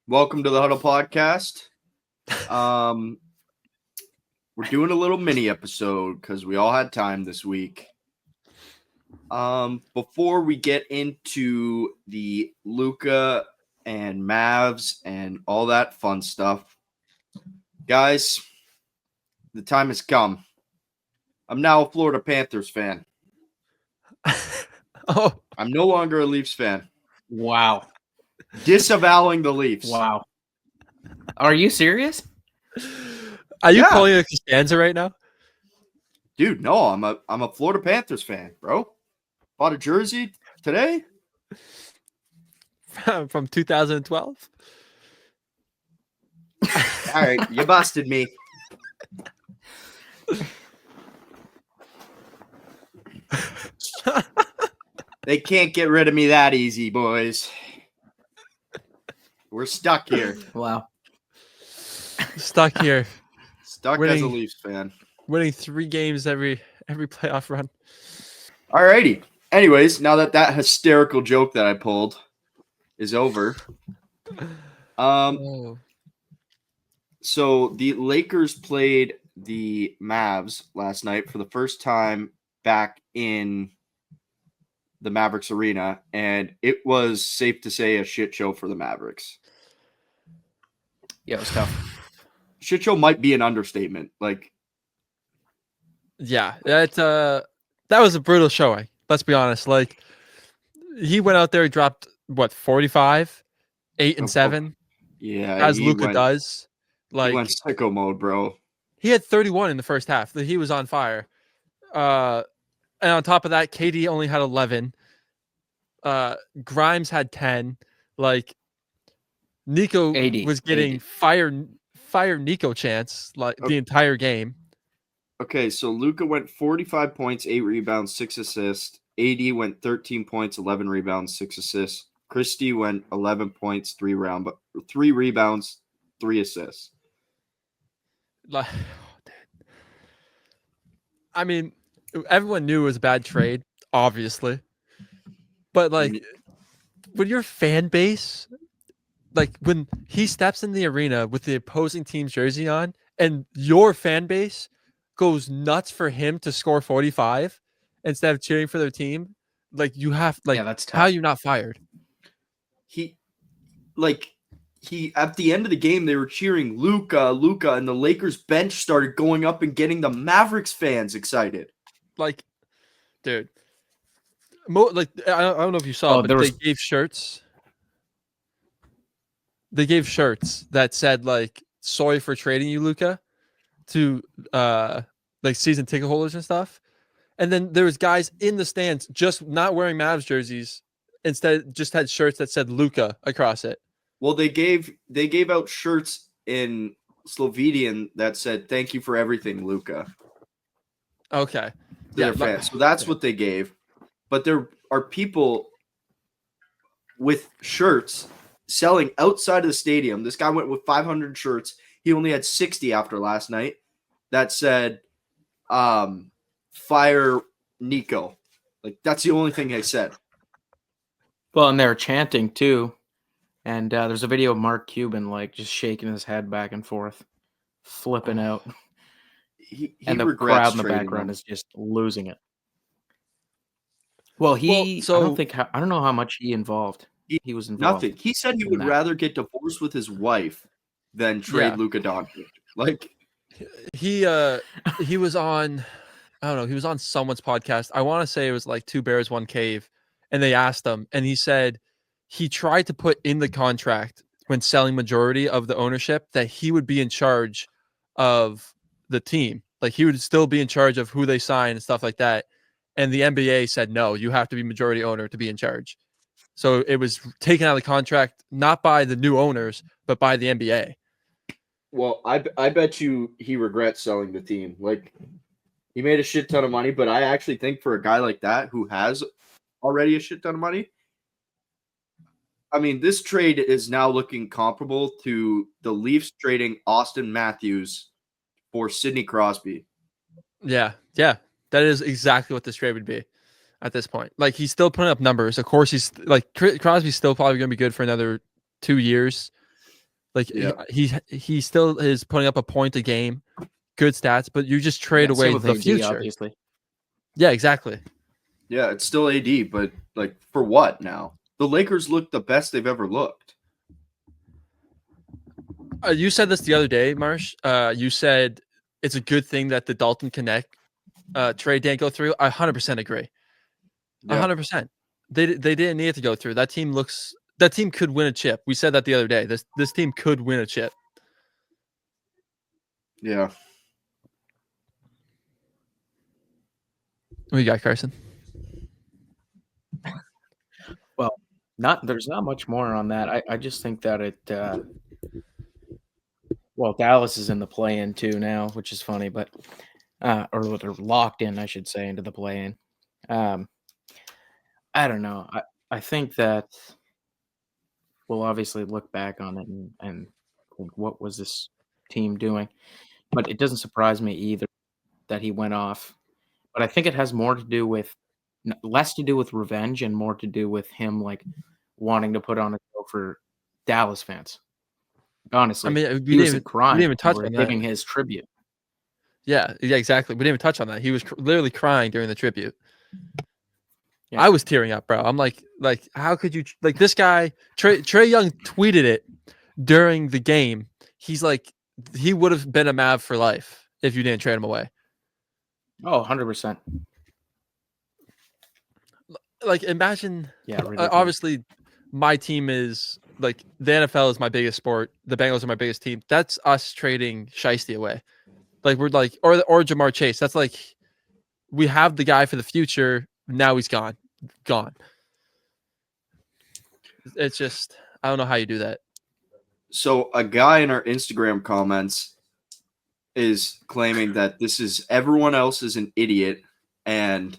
Welcome to the HUDDLE Podcast. We're doing a little mini episode because we all had time this week. Before we get into the Luka and Mavs and all that fun stuff, guys, the time has come. I'm now a Florida Panthers fan. I'm no longer a Leafs fan. Wow. Disavowing the Leafs. Wow. Are you serious? Are you pulling a Costanza right now? Dude, no, I'm a Florida Panthers fan, bro. Bought a jersey today. From 2012? All right, you busted me. They can't get rid of me that easy, boys. We're stuck here. Wow. Stuck here. Stuck as a Leafs fan. Winning 3 games every playoff run. All righty. Anyways, now that hysterical joke that I pulled is over. So the Lakers played the Mavs last night for the first time back in the Mavericks arena, and it was safe to say a shit show for the Mavericks. Yeah, it was tough. Shit show might be an understatement. Yeah, that was a brutal showing. Let's be honest. Like, he went out there, he dropped 45, 8 and 7. Yeah, as Luka does. Like, he went sicko mode, bro. He had 31 in the first half. He was on fire. And on top of that, KD only had 11. Grimes had 10. Like, Nico 80, was getting 80. fire Nico chance the entire game. Okay, so Luka went 45 points, 8 rebounds, 6 assists. AD went 13 points, 11 rebounds, 6 assists. Christie went 11 points, 3 rebounds, 3 assists. Like, I mean, everyone knew it was a bad trade, obviously. But, like, when your fan base, like, when he steps in the arena with the opposing team's jersey on and your fan base goes nuts for him to score 45 instead of cheering for their team, like, you have, like, that's tough. how are you not fired? He at the end of the game, they were cheering Luka, and the Lakers bench started going up and getting the Mavericks fans excited. Like, dude, I don't know if you saw, but they gave shirts. They gave shirts that said, like, sorry for trading you, Luka, to like season ticket holders and stuff. And then there was guys in the stands just not wearing Mavs jerseys, instead just had shirts that said Luka across it. Well, they gave out shirts in Slovenian that said "Thank you for everything, Luka." Okay. To their fans. So that's what they gave. But there are people with shirts selling outside of the stadium. This guy went with 500 shirts. He only had 60 after last night. That said, fire Nico. Like, that's the only thing they said. Well, and they were chanting too. And there's a video of Mark Cuban, like, just shaking his head back and forth, flipping out. And the crowd in the background is just losing it. Well, I don't know how much he involved. He was involved. Nothing. He said he would rather get divorced with his wife than trade Luka Doncic. Like, he was on, I don't know, he was on someone's podcast. I want to say it was like 2 Bears, 1 Cave, and they asked him, and he said he tried to put in the contract when selling majority of the ownership that he would be in charge of the team. Like, he would still be in charge of who they sign and stuff like that. And the NBA said, no, you have to be majority owner to be in charge. So it was taken out of the contract, not by the new owners, but by the NBA. Well, I bet you he regrets selling the team. Like, he made a shit ton of money, but I actually think for a guy like that who has already a shit ton of money, I mean, this trade is now looking comparable to the Leafs trading Austin Matthews for Sidney Crosby. Yeah. That is exactly what this trade would be at this point. Like, he's still putting up numbers. Of course, he's like, Crosby's still probably going to be good for another 2 years. Like he still is putting up a point a game, good stats, but you just trade away the AD, future. Obviously. Yeah, exactly. Yeah, it's still AD, but like for what now? The Lakers look the best they've ever looked. You said this the other day, Marsh. You said it's a good thing that the Dalton Connect trade didn't go through. I 100% agree. 100%. They didn't need it to go through. That team could win a chip. We said that the other day. This team could win a chip. Yeah. What you got, Carson? Well, there's not much more on that. I just think that Dallas is in the play-in too now, which is funny, but or they're locked in, I should say, into the play-in. I don't know. I think that we'll obviously look back on it and think, what was this team doing? But it doesn't surprise me either that he went off. But I think it has less to do with revenge and more to do with him like wanting to put on a show for Dallas fans. Honestly, I mean, he wasn't crying. We didn't even touch on that. Giving his tribute. Yeah, exactly. We didn't even touch on that. He was literally crying during the tribute. Yeah. I was tearing up, bro. I'm like, how could you like this guy? Trae Young tweeted it during the game. He's like, he would have been a Mav for life if you didn't trade him away. Oh, 100%. Like, imagine. Yeah, obviously, my team is like the NFL is my biggest sport. The Bengals are my biggest team. That's us trading Shiesty away. Like we're like, or Jamar Chase. That's like, we have the guy for the future. Now he's gone. It's just, I don't know how you do that. So a guy in our Instagram comments is claiming that everyone else is an idiot and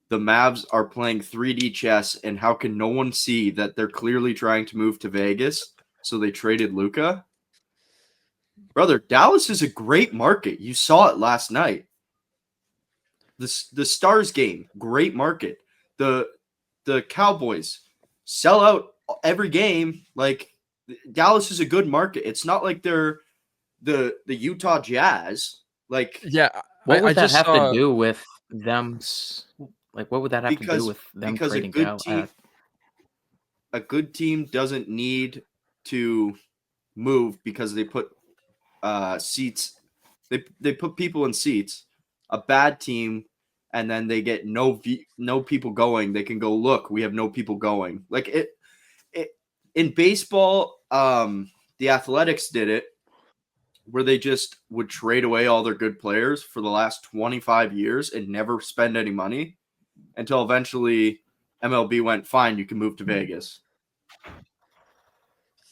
the Mavs are playing 3D chess, and how can no one see that they're clearly trying to move to Vegas? So they traded Luka. Brother, Dallas is a great market. You saw it last night. The Stars game, great market. The Cowboys sell out every game. Like, Dallas is a good market. It's not like they're the Utah Jazz. Like, yeah, what would that have to do with them? Like, what would that have to do with them trading Dallas? A good team doesn't need to move because they put seats. They put people in seats. A bad team, and then they get no people going. They can go, look, we have no people going. Like it in baseball, the Athletics did it, where they just would trade away all their good players for the last 25 years and never spend any money until eventually MLB went, fine, you can move to Vegas.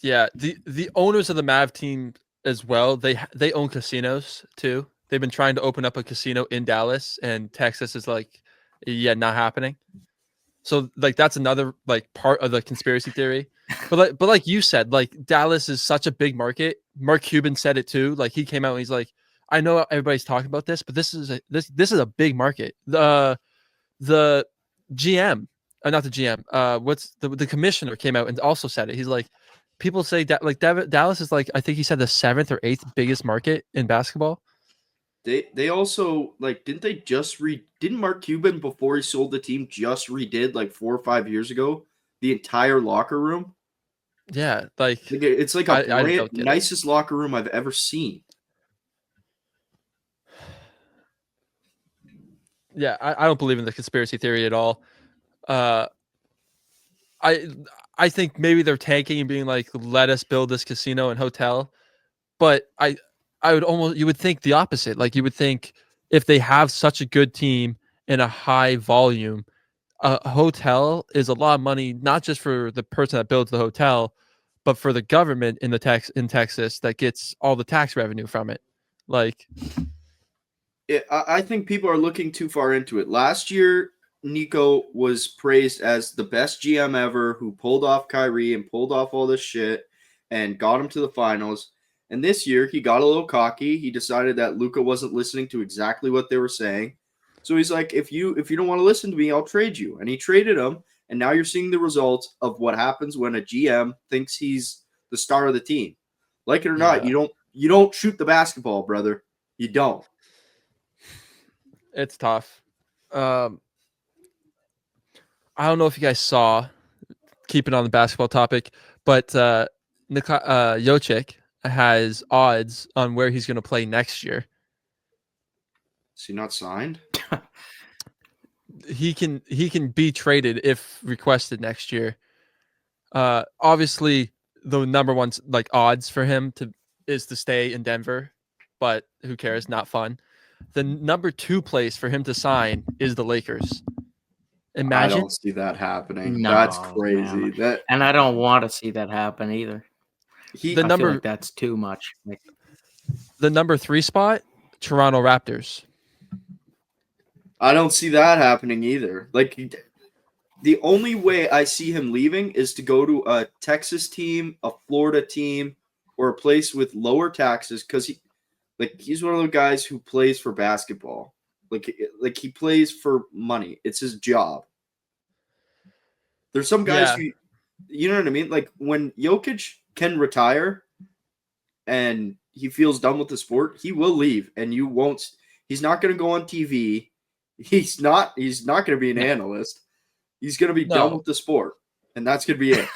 Yeah, the owners of the Mav team as well, they own casinos too. They've been trying to open up a casino in Dallas, and Texas is like, yeah, not happening. So like that's another like part of the conspiracy theory. But like you said, like Dallas is such a big market. Mark Cuban said it too. Like he came out and he's like, I know everybody's talking about this, but this is a big market. The GM, not the GM. What's the commissioner came out and also said it. He's like, people say that like Dallas is like, I think he said the 7th or 8th biggest market in basketball. They also like didn't Mark Cuban before he sold the team just redid like 4 or 5 years ago the entire locker room? Yeah, like it's like a nicest locker room I've ever seen. Yeah, I don't believe in the conspiracy theory at all. I think maybe they're tanking and being like, let us build this casino and hotel. But you would think the opposite. Like you would think if they have such a good team in a high volume, a hotel is a lot of money, not just for the person that builds the hotel, but for the government in Texas that gets all the tax revenue from it. Like, I think people are looking too far into it. Last year, Nico was praised as the best GM ever, who pulled off Kyrie and pulled off all this shit and got him to the finals. And this year, he got a little cocky. He decided that Luka wasn't listening to exactly what they were saying. So he's like, if you don't want to listen to me, I'll trade you. And he traded him. And now you're seeing the results of what happens when a GM thinks he's the star of the team. Like it or not, you don't shoot the basketball, brother. You don't. It's tough. I don't know if you guys saw, keeping on the basketball topic, but Jokic has odds on where he's going to play next year. Is he not signed? He can be traded if requested next year. Obviously, the number one odds for him is to stay in Denver, but who cares? Not fun. The number 2 place for him to sign is the Lakers. Imagine. I don't see that happening. No, That's crazy. Man. And I don't want to see that happen either. I feel like that's too much. The number 3 spot, Toronto Raptors. I don't see that happening either. Like, the only way I see him leaving is to go to a Texas team, a Florida team, or a place with lower taxes, because he's one of the guys who plays for basketball. Like he plays for money. It's his job. There's some guys who, you know what I mean? Like, when Jokic can retire and he feels done with the sport, he will leave, and you won't. He's not going to go on TV. He's not going to be an analyst. He's going to be done with the sport, and that's going to be it.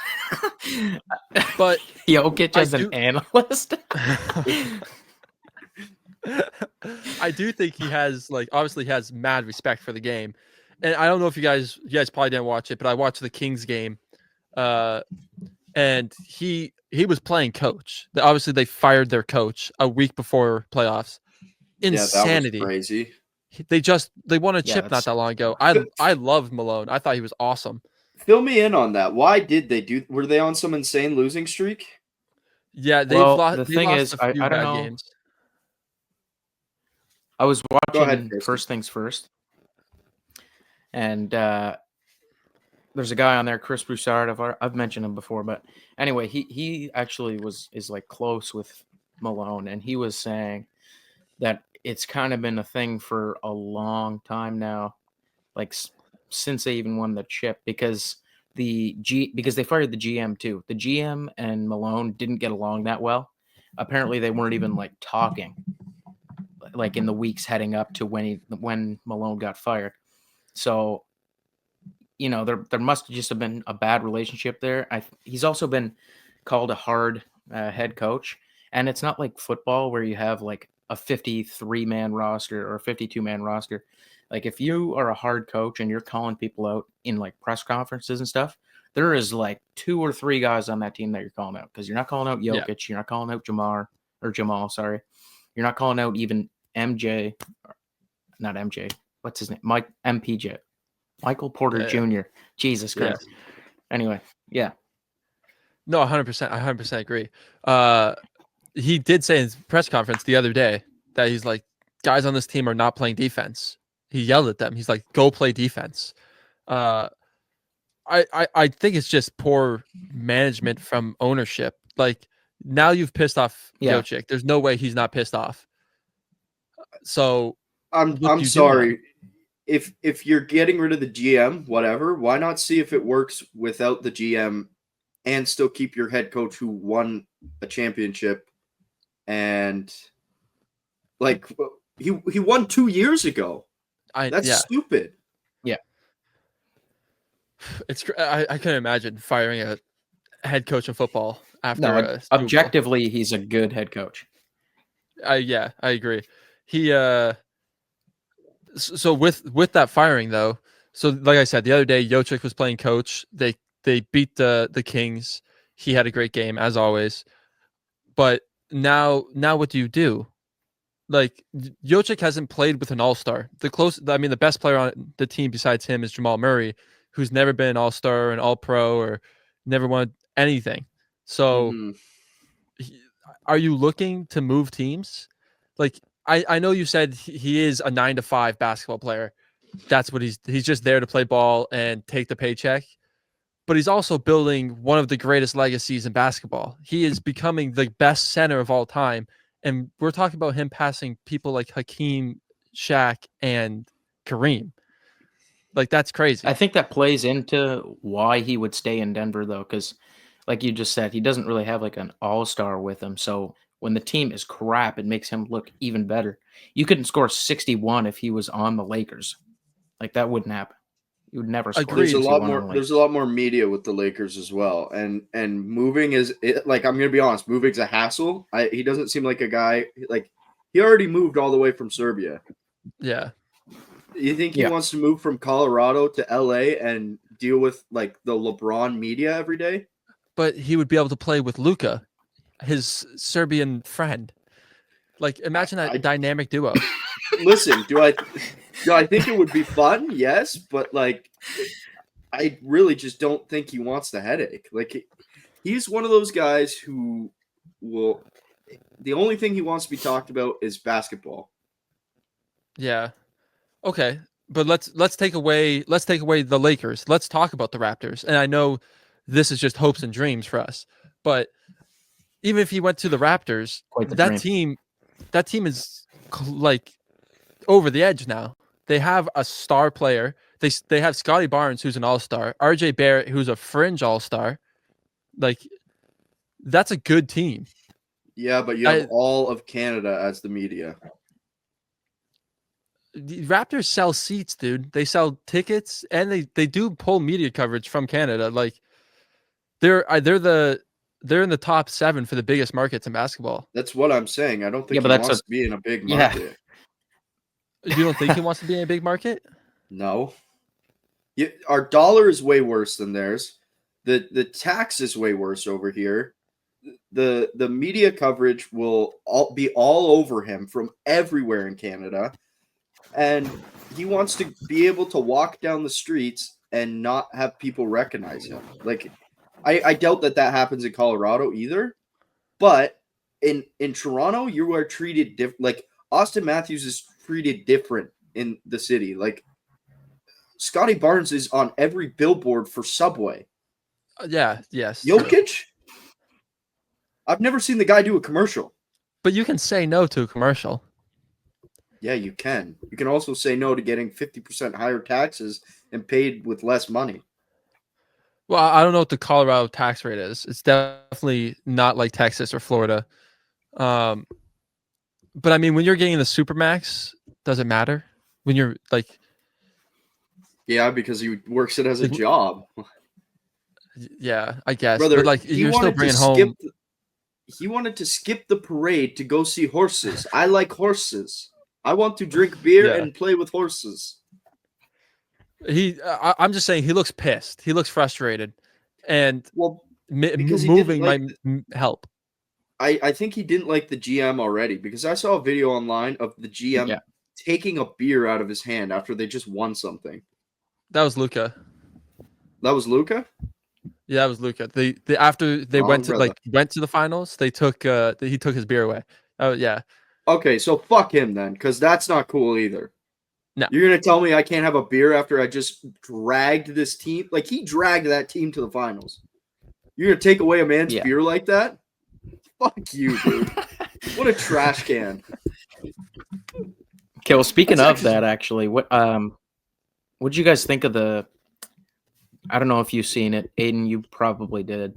But Jokic as an analyst? I do think he has, obviously has mad respect for the game. And I don't know if you guys probably didn't watch it, but I watched the Kings game. And he was playing coach. Obviously, they fired their coach a week before playoffs. Insanity. Yeah, that was crazy. They won a chip not that long ago. I loved Malone. I thought he was awesome. Fill me in on that. Why did they do? Were they on some insane losing streak? Yeah, the thing is, I don't know. Games. I was watching First Things First, and there's a guy on there, Chris Broussard. I've mentioned him before, but anyway, he actually is close with Malone, and he was saying that it's kind of been a thing for a long time now, since they even won the chip, because because they fired the GM too. The GM and Malone didn't get along that well. Apparently, they weren't even talking, in the weeks heading up to when Malone got fired. So, there must just have been a bad relationship there. He's also been called a hard head coach, and it's not like football where you have a 53-man roster or a 52-man roster. If you are a hard coach and you're calling people out in press conferences and stuff, there is 2 or 3 guys on that team that you're calling out, because you're not calling out Jokic, yeah. You're not calling out Jamal, sorry. You're not calling out even MJ, not MJ. What's his name? MPJ. Michael Porter Jr. Jesus Christ. Yeah. Anyway, yeah. No, 100%. I 100% agree. He did say in his press conference the other day that he's guys on this team are not playing defense. He yelled at them. He's like, go play defense. I think it's just poor management from ownership. Now you've pissed off Jokic. There's no way he's not pissed off. So I'm sorry. If you're getting rid of the GM, whatever, why not see if it works without the GM and still keep your head coach who won a championship, and he won 2 years ago. That's stupid. Yeah. I couldn't imagine firing a head coach in football after objectively he's a good head coach. I agree. He so with that firing though, so like I said the other day, Jokic was playing coach. They beat the Kings. He had a great game as always. But now what do you do? Jokic hasn't played with an all-star. The best player on the team besides him is Jamal Murray, who's never been an all-star, an all-pro, or never won anything. So are you looking to move teams? I know you said he is a 9-to-5 basketball player. That's what he's just there to play ball and take the paycheck. But he's also building one of the greatest legacies in basketball. He is becoming the best center of all time. And we're talking about him passing people like Hakeem, Shaq, and Kareem. That's crazy. I think that plays into why he would stay in Denver, though, because like you just said, he doesn't really have like an all-star with him. So when the team is crap, it makes him look even better. You couldn't score 61 if he was on the Lakers. Like that wouldn't happen. You would never score Agreed. 61 on the There's Lakers. a lot more media with the Lakers as well, and moving like I'm gonna be honest, moving's a hassle. He doesn't seem like a guy like he already moved all the way from Serbia. Yeah. You think he Yeah. wants to move from Colorado to LA and deal with like the LeBron media every day? But he would be able to play with Luka, his Serbian friend. Like, imagine that dynamic duo. Listen, do I think it would be fun? Yes, but like, I really just don't think he wants the headache. Like, he's one of those guys who will. The only thing he wants to be talked about is basketball. Yeah. Okay. But let's take away the Lakers. Let's talk about the Raptors. And I know this is just hopes and dreams for us, but even if he went to the Raptors, that team is like over the edge now. They have a star player. They have Scotty Barnes, who's an all-star, RJ Barrett, who's a fringe all-star. Like, that's a good team. Yeah, but you have all of Canada as the media. The Raptors sell seats, dude. They sell tickets, and they do pull media coverage from Canada. Like, they're in the top 7 for the biggest markets in basketball. That's what I'm saying. I don't think he wants to be in a big market. You don't think he wants to be in a big market? No. Our dollar is way worse than theirs. The tax is way worse over here. The media coverage will be all over him from everywhere in Canada. And he wants to be able to walk down the streets and not have people recognize him. Like, I doubt that happens in Colorado either. But in Toronto, you are treated different. Like, Austin Matthews is treated different in the city. Like, Scotty Barnes is on every billboard for Subway. Yes. Jokic? True. I've never seen the guy do a commercial. But you can say no to a commercial. Yeah, you can. You can also say no to getting 50% higher taxes and paid with less money. Well, I don't know what the Colorado tax rate is. It's definitely not like Texas or Florida. But I mean, when you're getting the Supermax, does it matter? When you're like... Yeah, because he works it as a job. Yeah, I guess. Brother, but like, you're still bringing home... He wanted to skip the parade to go see horses. I like horses. I want to drink beer and play with horses. I'm just saying, he looks pissed. He looks frustrated, and moving might help. I think he didn't like the GM already, because I saw a video online of the GM taking a beer out of his hand after they just won something. That was Luka. That was Luka? Yeah, that was Luka. After they went to the finals, he took his beer away. Oh yeah. Okay, so fuck him then, because that's not cool either. No. You're going to tell me I can't have a beer after I just dragged this team? Like, he dragged that team to the finals. You're going to take away a man's beer like that? Fuck you, dude. What a trash can. Okay, well, speaking of that, actually, what did you guys think of the... I don't know if you've seen it. Aiden, you probably did.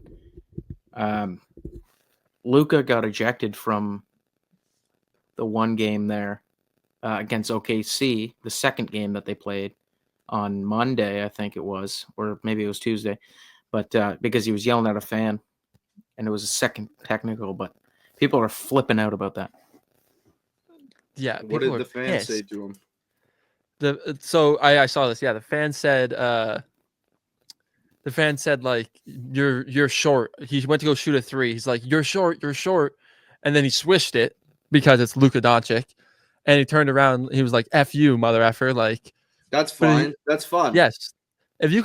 Luka got ejected from the one game there against OKC, the second game that they played on Monday, I think it was, or maybe it was Tuesday, but because he was yelling at a fan, and it was a second technical, but people are flipping out about that. Yeah. What did the fans say to him? So I saw this. Yeah, the fan said like, you're short. He went to go shoot a 3. He's like, you're short, and then he swished it because it's Luka Doncic, and he turned around. He was like, "F you, mother effer!" Like, that's fine. That's fun. Yes, if you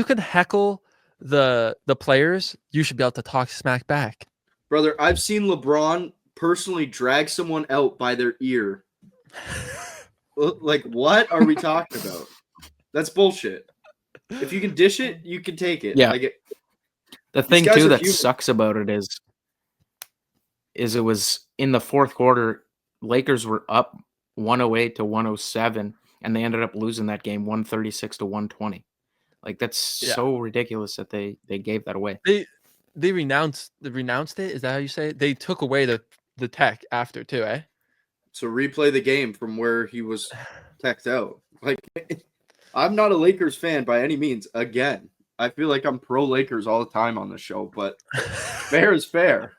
can heckle the players, you should be able to talk smack back. Brother, I've seen LeBron personally drag someone out by their ear. Like, what are we talking about? That's bullshit. If you can dish it, you can take it. Yeah. Like, the thing too that sucks about it is it was in the fourth quarter. Lakers were up 108 to 107, and they ended up losing that game 136 to 120. Like, that's so ridiculous that they gave that away. they renounced it. Is that how you say it? They took away the tech after too, eh? So replay the game from where he was teched out. Like, I'm not a Lakers fan by any means. Again, I feel like I'm pro Lakers all the time on the show, but fair is fair.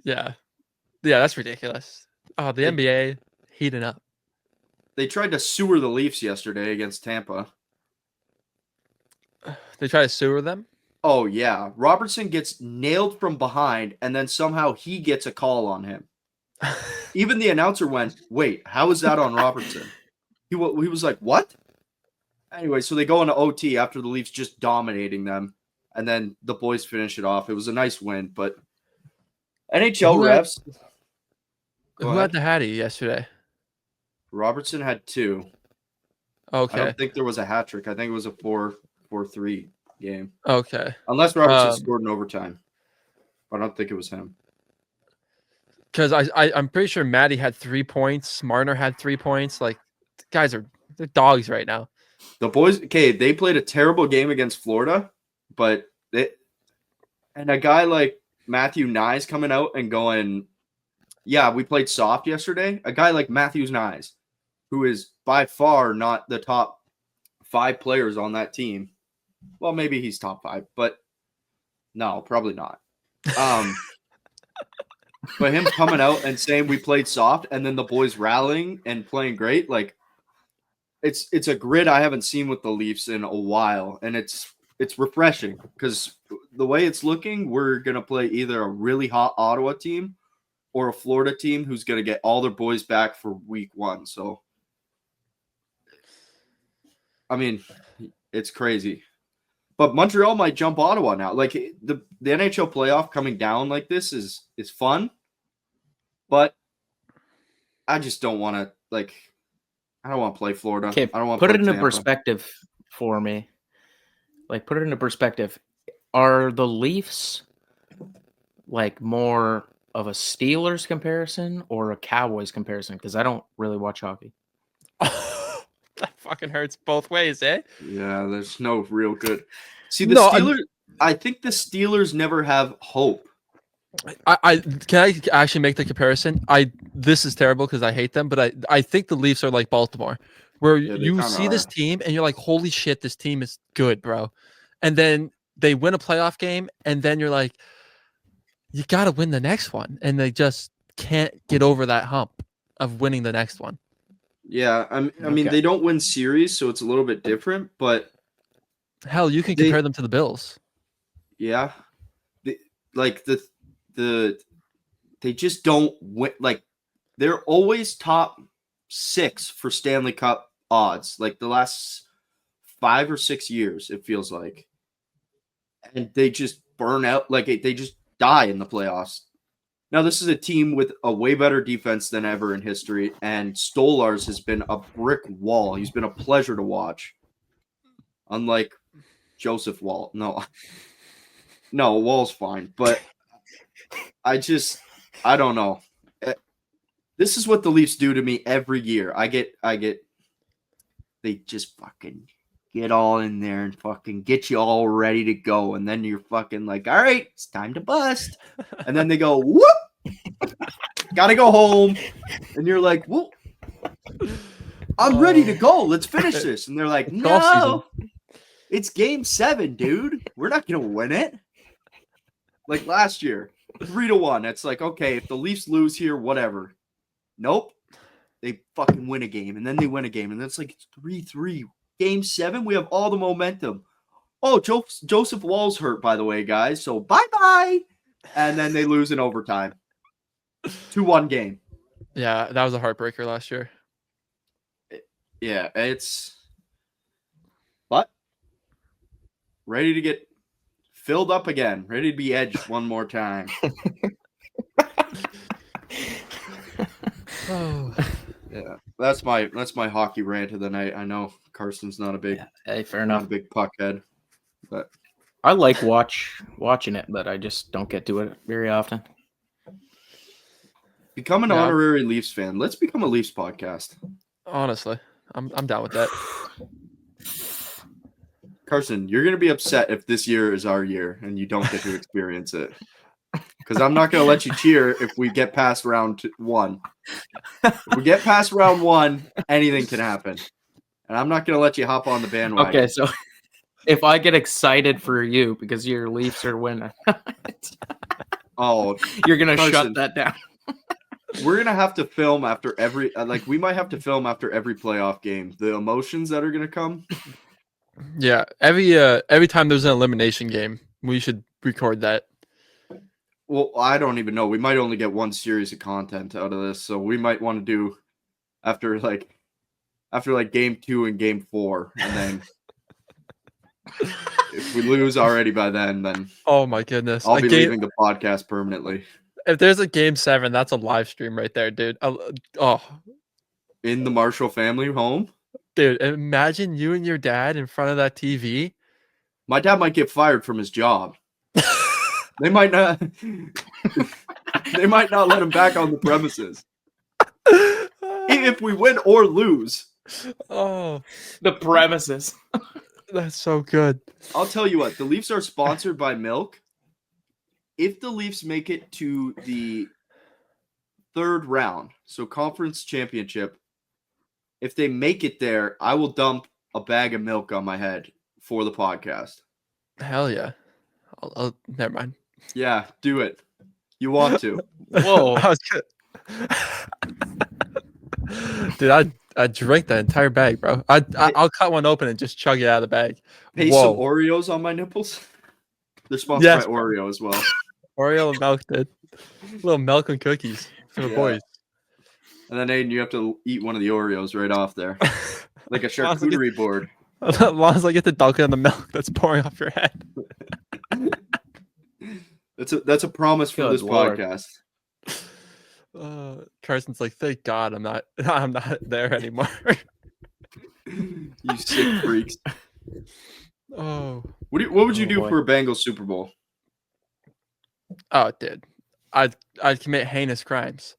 Yeah, that's ridiculous. Oh, the NBA heating up. They tried to sewer the Leafs yesterday against Tampa. They try to sewer them. Oh, yeah. Robertson gets nailed from behind, and then somehow he gets a call on him. Even the announcer went, wait, how is that on Robertson? He was like, what? Anyway, so they go into OT after the Leafs just dominating them, and then the boys finish it off. It was a nice win, but NHL refs. Who had the Hattie yesterday? Robertson had 2. Okay. I don't think there was a hat trick. I think it was a 4-3 game. Okay. Unless Robertson scored in overtime. I don't think it was him. Because I'm pretty sure Maddie had 3 points. Marner had 3 points. Like, guys they're dogs right now. The boys, they played a terrible game against Florida, but and a guy like Matthew Nyes coming out and going, yeah, we played soft yesterday. A guy like Matthew Nyes, who is by far not the top 5 players on that team. Well, maybe he's top 5, but no, probably not. But him coming out and saying we played soft and then the boys rallying and playing great, like it's a grid I haven't seen with the Leafs in a while, and it's refreshing because the way it's looking, we're going to play either a really hot Ottawa team or a Florida team who's going to get all their boys back for week 1. So, I mean, it's crazy. But Montreal might jump Ottawa now. Like the NHL playoff coming down like this is fun, but I just don't want to I don't want to play Florida. Okay, I don't want to put to it into perspective for me. Like, put it into perspective. Are the Leafs like more of a Steelers comparison or a Cowboys comparison? Because I don't really watch hockey. That fucking hurts both ways, eh? Yeah, there's no real good. See, the Steelers. I think the Steelers never have hope. I can I actually make the comparison? This is terrible because I hate them, but I think the Leafs are like Baltimore, where you see this team and you're like, holy shit, this team is good, bro. And then they win a playoff game, and then you're like, you got to win the next one, and they just can't get over that hump of winning the next one. Yeah, I mean they don't win series, so it's a little bit different, but hell, you can compare them to the Bills. Yeah, they just don't win. Like, they're always top 6 for Stanley Cup odds. Like the last 5 or 6 years, it feels like, and they just burn out. Like they just die in the playoffs. Now, this is a team with a way better defense than ever in history, and Stolarz has been a brick wall. He's been a pleasure to watch. Unlike Joseph Wall. No, Wall's fine, but I don't know. This is what the Leafs do to me every year. They just fucking get all in there and fucking get you all ready to go. And then you're fucking like, all right, it's time to bust. And then they go, whoop, gotta go home. And you're like, whoop, I'm ready to go. Let's finish this. And they're like, no, it's game 7, dude. We're not going to win it. Like last year, 3-1. It's like, okay, if the Leafs lose here, whatever. Nope. They fucking win a game. And then they win a game. And then it's like, it's 3-3. Game 7, we have all the momentum. Oh, Joseph Wall's hurt, by the way, guys. So bye-bye. And then they lose in overtime. 2-1 game. Yeah, that was a heartbreaker last year. Yeah, but ready to get filled up again. Ready to be edged one more time. Oh. Yeah, that's my hockey rant of the night. I know Carson's not a big, fair enough, big puckhead, but I like watching it, but I just don't get to it very often. Become an honorary Leafs fan. Let's become a Leafs podcast. Honestly, I'm down with that. Carson, you're going to be upset if this year is our year and you don't get to experience it. Because I'm not going to let you cheer if we get past round 1. If we get past round 1, anything can happen. And I'm not going to let you hop on the bandwagon. Okay, so if I get excited for you because your Leafs are winning, you're going to shut that down. We're going to have to film after every we might have to film after every playoff game. The emotions that are going to come. Yeah, every time there's an elimination game, we should record that. Well, I don't even know. We might only get one series of content out of this, so we might want to do after game 2 and game 4, and then if we lose already by then oh my goodness, I'll be leaving the podcast permanently. If there's a game 7, that's a live stream right there, dude. In the Marshall family home, dude. Imagine you and your dad in front of that TV. My dad might get fired from his job. They might not. They might not let him back on the premises if we win or lose. Oh, the premises. That's so good. I'll tell you what. The Leafs are sponsored by milk. If the Leafs make it to the 3rd round, so conference championship, if they make it there, I will dump a bag of milk on my head for the podcast. Hell yeah. I'll never mind. Yeah, do it. You want to. Whoa. Dude, I'd drink the entire bag, bro. I'll cut one open and just chug it out of the bag. Paste some Oreos on my nipples. They're sponsored by Oreo as well. Oreo and milk, dude. Little milk and cookies for the boys. And then, Aiden, you have to eat one of the Oreos right off there. Like a charcuterie board. As long as I get to dunk it in the milk that's pouring off your head. That's a promise for this podcast. Carson's like, thank God I'm not there anymore. You sick freaks. Oh. What would you do for a Bengals Super Bowl? Oh, dude. I'd commit heinous crimes.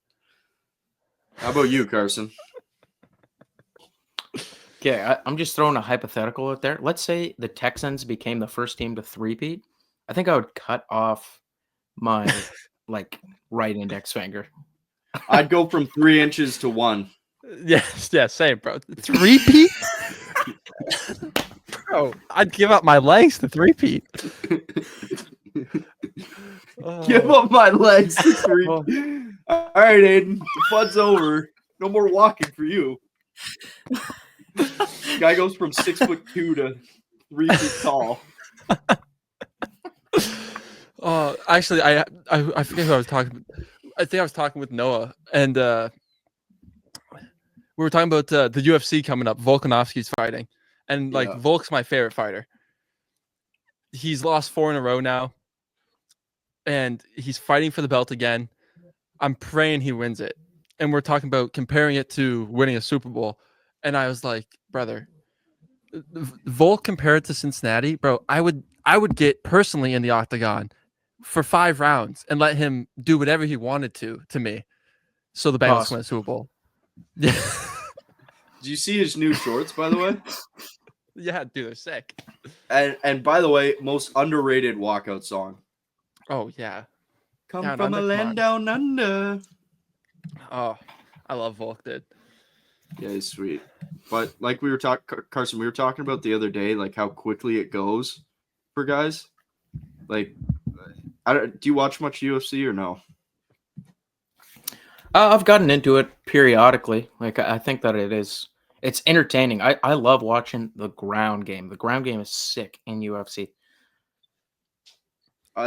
How about you, Carson? Okay, I'm just throwing a hypothetical out there. Let's say the Texans became the first team to three-peat. I think I would cut off my right index finger. I'd go from 3 inches to 1. Yes, same, bro. Three-peat? Bro, I'd give up my legs to three-peat. Give up my legs to 3-peat. All right, Aiden. The fun's over. No more walking for you. Guy goes from 6'2" to 3 feet tall. Actually, I forget who I was talking. I think I was talking with Noah, and we were talking about the UFC coming up. Volkanovski's fighting, and Volk's my favorite fighter. He's lost 4 in a row now, and he's fighting for the belt again. I'm praying he wins it. And we're talking about comparing it to winning a Super Bowl. And I was like, brother, Volk compared to Cincinnati, bro, I would get personally in the octagon for 5 rounds and let him do whatever he wanted to me. So the Bengals win a Super Bowl. Yeah. Do you see his new shorts, by the way? Yeah, dude, they're sick. And by the way, most underrated walkout song. Oh, yeah. Come down from a land down under. Oh, I love Volk, dude. Yeah, he's sweet. But like we were talking, Carson, we were talking about the other day, like how quickly it goes for guys. Like, do you watch much UFC or no? I've gotten into it periodically. Like, I think that it's entertaining. I love watching the ground game. The ground game is sick in UFC.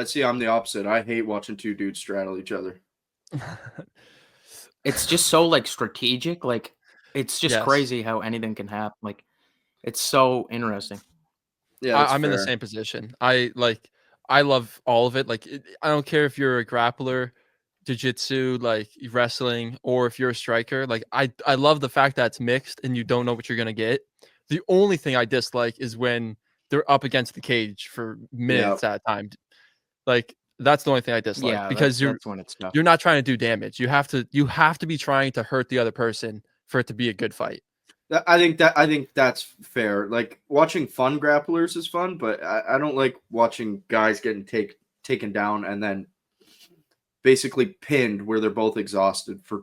See, I'm the opposite. I hate watching 2 dudes straddle each other. It's just so strategic. It's just crazy how anything can happen. It's so interesting. Yeah, I'm in the same position. I love all of it. I don't care if you're a grappler, jiu-jitsu, wrestling, or if you're a striker. I love the fact that it's mixed and you don't know what you're gonna get. The only thing I dislike is when they're up against the cage for minutes at a time. That's the only thing I dislike, because that's when it's tough. You're not trying to do damage. You have to be trying to hurt the other person for it to be a good fight. I think that's fair. Like watching fun grapplers is fun, but I don't like watching guys getting taken down and then basically pinned where they're both exhausted for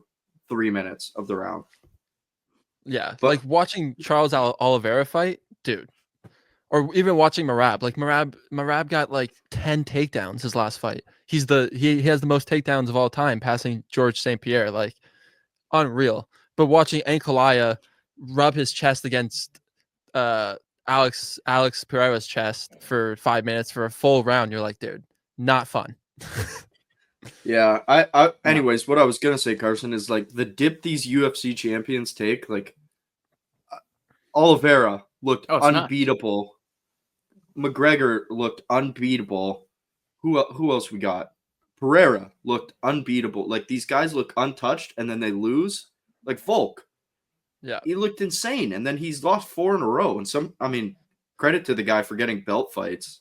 3 minutes of the round. Yeah, But like watching Charles Oliveira fight, dude, or even watching Marab. Like Marab got like 10 takedowns his last fight. He has the most takedowns of all time, passing George St. Pierre. Like unreal. But watching Ankalaev rub his chest against Alex Pereira's chest for 5 minutes for a full round, you're like, dude, not fun. yeah, I anyways, what I was gonna say, Carson, is like the dip these UFC champions take. Like Oliveira looked Oh, it's nuts. unbeatable. McGregor looked unbeatable. Who else we got? Pereira looked unbeatable. Like these guys look untouched, and then they lose. Like Volk, Yeah. he looked insane, and then he's lost 4 in a row. And I mean, credit to the guy for getting belt fights,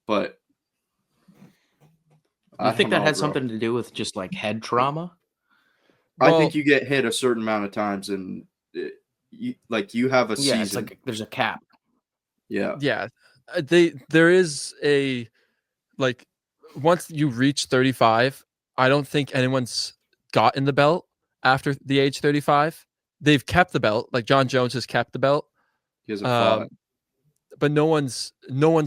but You I think don't that know, had bro. something to do with just like head trauma? I Well, think you get hit a certain amount of times, and you have a Yeah, season. it's like there's a cap. Yeah. yeah, there is a like once you reach 35, I don't think anyone's gotten the belt after the age 35. They've kept the belt, like John Jones has kept the belt, He hasn't fought. but no one's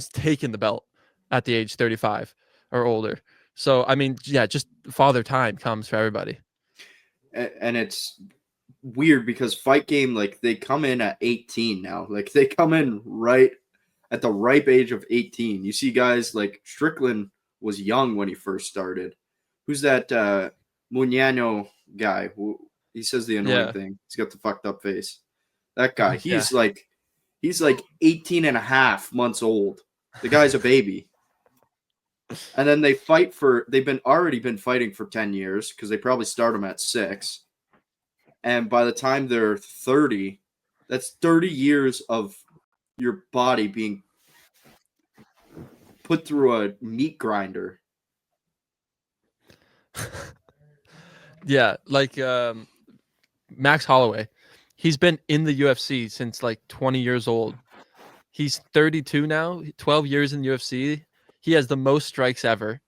taken the belt at the age 35 or older. So I mean, yeah, just father time comes for everybody. And it's weird because Fight Game, like they come in at 18 now. Like they come in right at the ripe age of 18. You see guys like Strickland was young when he first started. Who's that Muñano guy? Who he says the annoying Yeah, thing. He's got the fucked up face. That guy. yeah. He's like 18 and a half months old. The guy's a baby. And then they've already been fighting for 10 years because they probably start them at 6. And by the time they're 30, that's 30 years of your body being put through a meat grinder. Yeah, like Max Holloway. He's been in the UFC since like 20 years old. He's 32 now, 12 years in the UFC. He has the most strikes ever.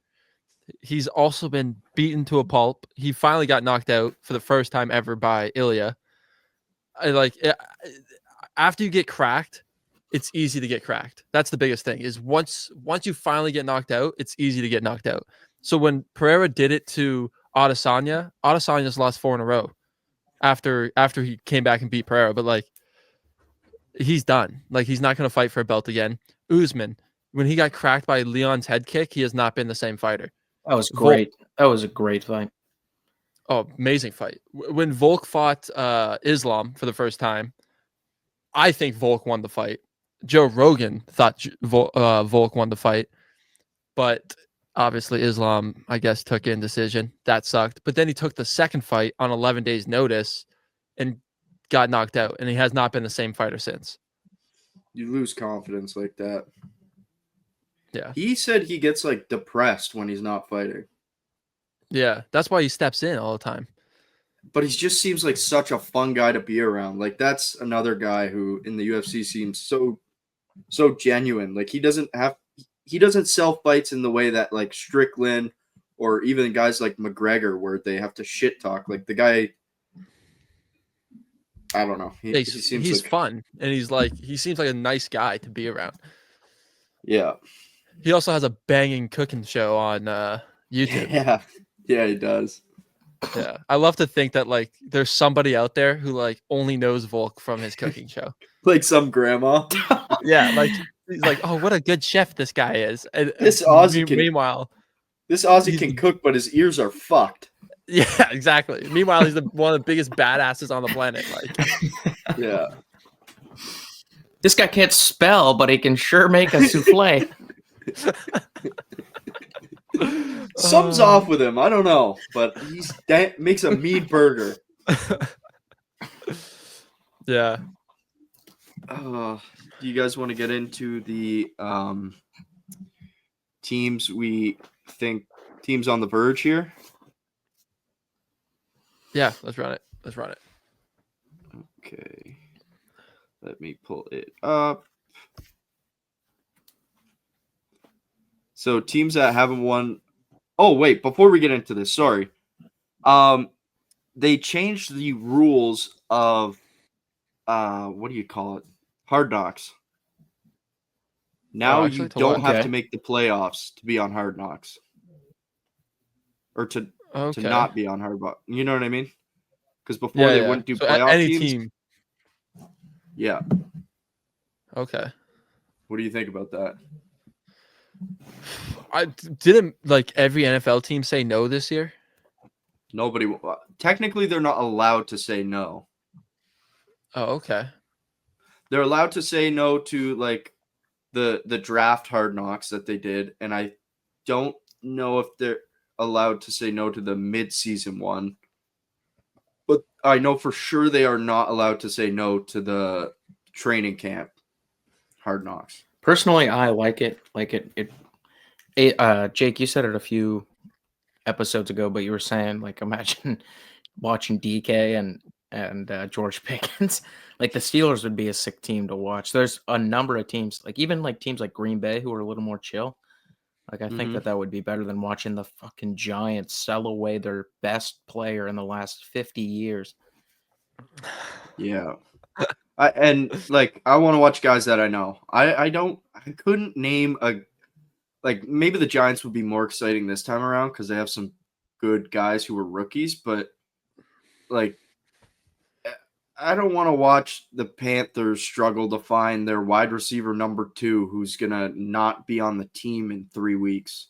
He's also been beaten to a pulp. He finally got knocked out for the first time ever by Ilya. After you get cracked, it's easy to get cracked. That's the biggest thing. Is once you finally get knocked out, it's easy to get knocked out. So when Pereira did it to Adesanya's lost 4 in a row after he came back and beat Pereira. But like he's done. Like he's not going to fight for a belt again. Usman, when he got cracked by Leon's head kick, he has not been the same fighter. That was great. That was a great fight. Oh, amazing fight. When Volk fought Islam for the first time, I think Volk won the fight. Joe Rogan thought Volk won the fight, but obviously Islam, I guess, took in decision. That sucked. But then he took the second fight on 11 days' notice and got knocked out, and he has not been the same fighter since. You lose confidence like that. Yeah. He said he gets like depressed when he's not fighting. Yeah, that's why he steps in all the time. But he just seems like such a fun guy to be around. Like that's another guy who in the UFC seems so genuine. Like he doesn't sell fights in the way that like Strickland or even guys like McGregor where they have to shit talk. Like the guy, I don't know. He's fun, and he seems like a nice guy to be around. Yeah. He also has a banging cooking show on YouTube. Yeah, he does. Yeah, I love to think that like there's somebody out there who like only knows Volk from his cooking show. Like some grandma. Yeah, like he's like, oh, what a good chef this guy is. And This Aussie can cook, but his ears are fucked. Yeah, exactly. Meanwhile, he's one of the biggest badasses on the planet. Like, yeah, this guy can't spell, but he can sure make a souffle. Something's off with him. I don't know, but makes a mean burger. Yeah. Do you guys want to get into the teams on the verge here? Yeah, let's run it. Okay. Let me pull it up. So teams that haven't won. Oh wait, before we get into this, sorry. They changed the rules of what do you call it? Hard Knocks. Now you to don't what? have to make the playoffs to be on Hard Knocks. Or to not be on Hard Knocks. You know what I mean? Because before they wouldn't do So playoff any teams. team. Yeah. Okay. What do you think about that? I didn't like every NFL team say no this year. Nobody. Technically, they're not allowed to say no. Oh, okay. They're allowed to say no to like the draft Hard Knocks that they did, and I don't know if they're allowed to say no to the mid-season one. But I know for sure they are not allowed to say no to the training camp Hard Knocks. Personally, I like it. Jake, you said it a few episodes ago, but you were saying like imagine watching DK and George Pickens. Like the Steelers would be a sick team to watch. There's a number of teams, like even like teams like Green Bay who are a little more chill. Like I think that would be better than watching the fucking Giants sell away their best player in the last 50 years. Yeah. I want to watch guys that I know. I couldn't name maybe the Giants would be more exciting this time around because they have some good guys who were rookies, but like I don't want to watch the Panthers struggle to find their wide receiver number 2 who's gonna not be on the team in 3 weeks.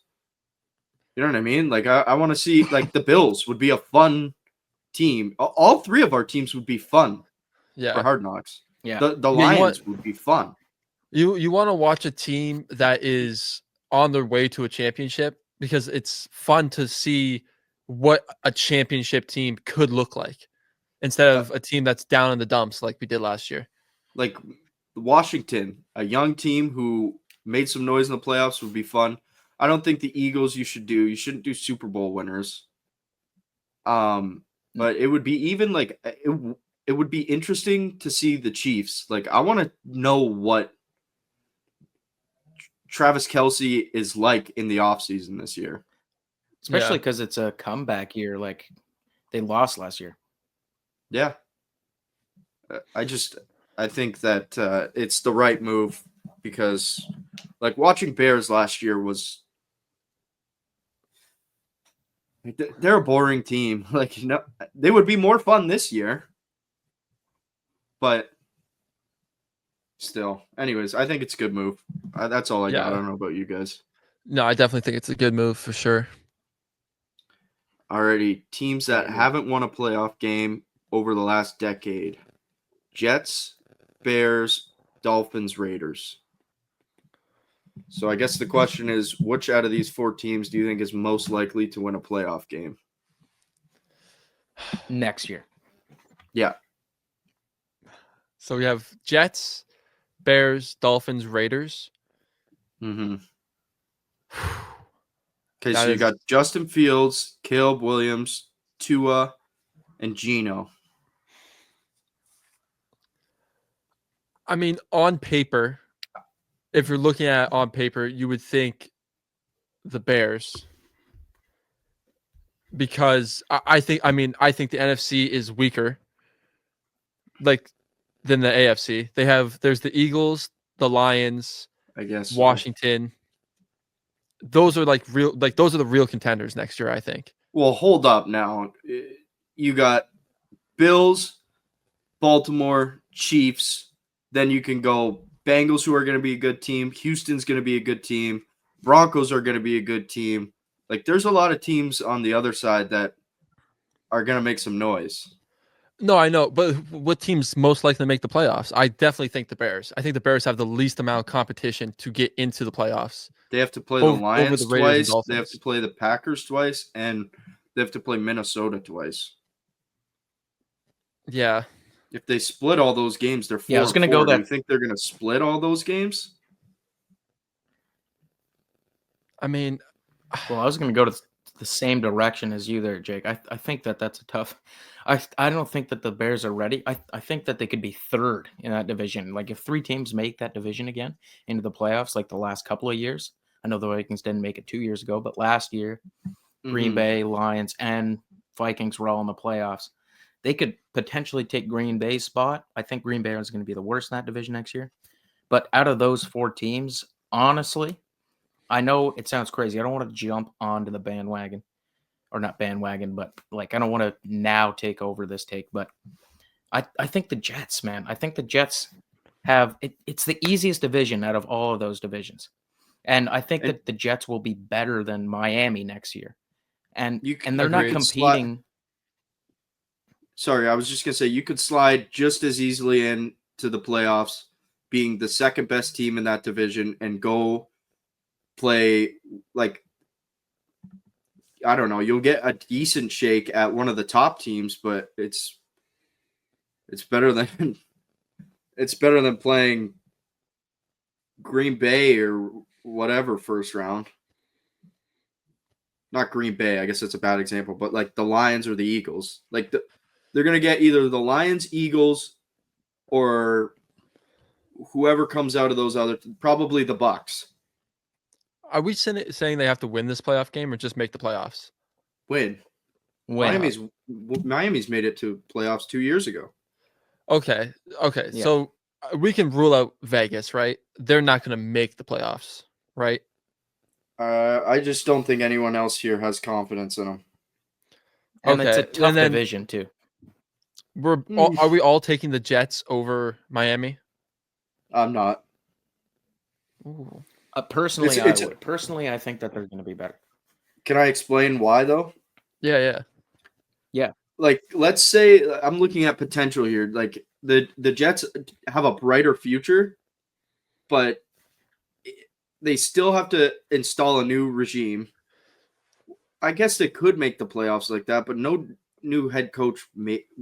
You know what I mean? Like I want to see like the Bills would be a fun team. All 3 of our teams would be fun. Yeah. For Hard Knocks. Yeah. The Lions would be fun. You want to watch a team that is on their way to a championship because it's fun to see what a championship team could look like instead of a team that's down in the dumps like we did last year. Like Washington, a young team who made some noise in the playoffs would be fun. I don't think the Eagles you shouldn't do Super Bowl winners. But it would be even like it would be interesting to see the Chiefs. Like I want to know what Travis Kelce is like in the offseason this year. Especially because it's a comeback year. Like they lost last year. Yeah. I think that it's the right move because like watching Bears last year was they're a boring team. Like, you know, they would be more fun this year. But still, anyways, I think it's a good move. That's all I got. I don't know about you guys. No, I definitely think it's a good move for sure. Alrighty, teams that haven't won a playoff game over the last decade. Jets, Bears, Dolphins, Raiders. So I guess the question is, which out of these 4 teams do you think is most likely to win a playoff game? Next year. Yeah. So we have Jets, Bears, Dolphins, Raiders. Mm-hmm. Okay, so you got Justin Fields, Caleb Williams, Tua, and Geno. I mean, on paper, if you're looking at on paper, you would think the Bears. Because I think the NFC is weaker. Like than the AFC. There's the Eagles, the Lions, I guess Washington. Those are those are the real contenders next year, I think. Well, hold up now. You got Bills, Baltimore, Chiefs. Then you can go Bengals, who are going to be a good team. Houston's going to be a good team. Broncos are going to be a good team. Like, there's a lot of teams on the other side that are going to make some noise. No, I know, but what team's most likely to make the playoffs? I definitely think the Bears. I think the Bears have the least amount of competition to get into the playoffs. They have to play the Lions twice. They have to play the Packers twice, and they have to play Minnesota twice. Yeah. If they split all those games, they're 4-4. I was going to go that. Do you think they're going to split all those games? I mean, well, I was going to go to the same direction as you there, Jake. I think that's a tough. I don't think that the Bears are ready. I think that they could be third in that division. Like if 3 teams make that division again into the playoffs, like the last couple of years. I know the Vikings didn't make it 2 years ago, but last year, Green Bay, Lions, and Vikings were all in the playoffs. They could potentially take Green Bay's spot. I think Green Bay is going to be the worst in that division next year. But out of those 4 teams, honestly, I know it sounds crazy. I don't want to jump onto the bandwagon, or not bandwagon, but like I don't want to now take over this take. But I think the Jets, man. I think the Jets have it. It's the easiest division out of all of those divisions, and I think that the Jets will be better than Miami next year. And they're not competing. Sorry, I was just gonna say you could slide just as easily into the playoffs, being the second best team in that division, and go play like I don't know. You'll get a decent shake at one of the top teams, but it's better than playing Green Bay or whatever first round. Not Green Bay, I guess that's a bad example, but like the Lions or the Eagles. Like they're going to get either the Lions, Eagles, or whoever comes out of those other, probably the Bucks. Are we saying they have to win this playoff game or just make the playoffs? Win. Miami's made it to playoffs 2 years ago. Okay. Yeah. So we can rule out Vegas, right? They're not going to make the playoffs, right? I just don't think anyone else here has confidence in them. And it's a tough division too. Are we all taking the Jets over Miami? I'm not. Ooh. Personally, I think that they're going to be better. Can I explain why though? Yeah. Like, let's say I'm looking at potential here. Like the Jets have a brighter future, but they still have to install a new regime. I guess they could make the playoffs like that, but no new head coach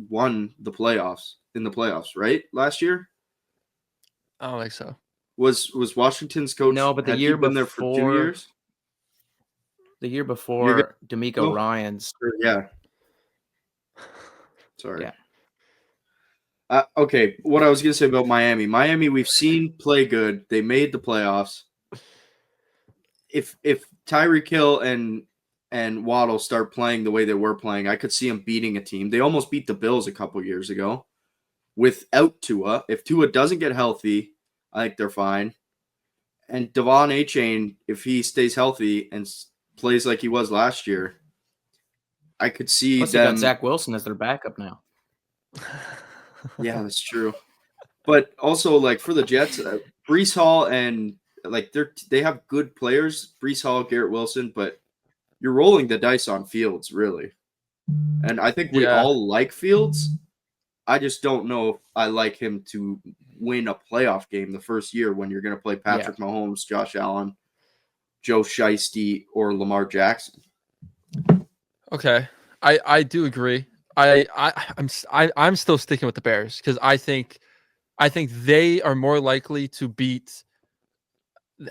won the playoffs right? Last year? I don't think so. Was Washington's coach? No, but the year before, there for 2 years. The year before, D'Amico Ryans. Yeah. Sorry. Yeah. Okay, what I was going to say about Miami, we've seen play good. They made the playoffs. If Tyreek Hill and Waddle start playing the way they were playing, I could see them beating a team. They almost beat the Bills a couple years ago without Tua. If Tua doesn't get healthy, I think they're fine. And Devon Achane, if he stays healthy and plays like he was last year, I could see Plus, them. they got Zach Wilson as their backup now. Yeah, that's true. But also, like for the Jets, Breece Hall and like they have good players, Breece Hall, Garrett Wilson, but you're rolling the dice on Fields, really. And I think we all like Fields. I just don't know if I like him to win a playoff game the first year when you're going to play Patrick Mahomes, Josh Allen, Joe Shiesty, or Lamar Jackson. Okay, I do agree. I'm still sticking with the Bears because I think they are more likely to beat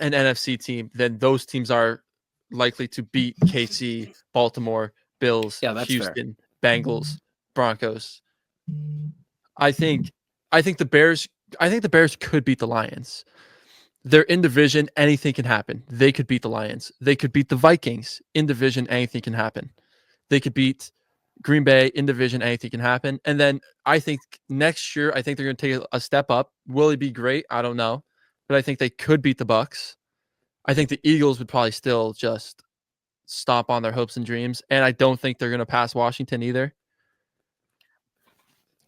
an NFC team than those teams are likely to beat KC, Baltimore, Bills, Houston, fair. Bengals, Broncos. I think the Bears could beat the Lions. They're in division, anything can happen. They could beat the Lions. They could beat the Vikings. In division, anything can happen. They could beat Green Bay. In division, anything can happen. And then I think next year, I think they're going to take a step up. Will it be great? I don't know. But I think they could beat the Bucks. I think the Eagles would probably still just stomp on their hopes and dreams. And I don't think they're going to pass Washington either.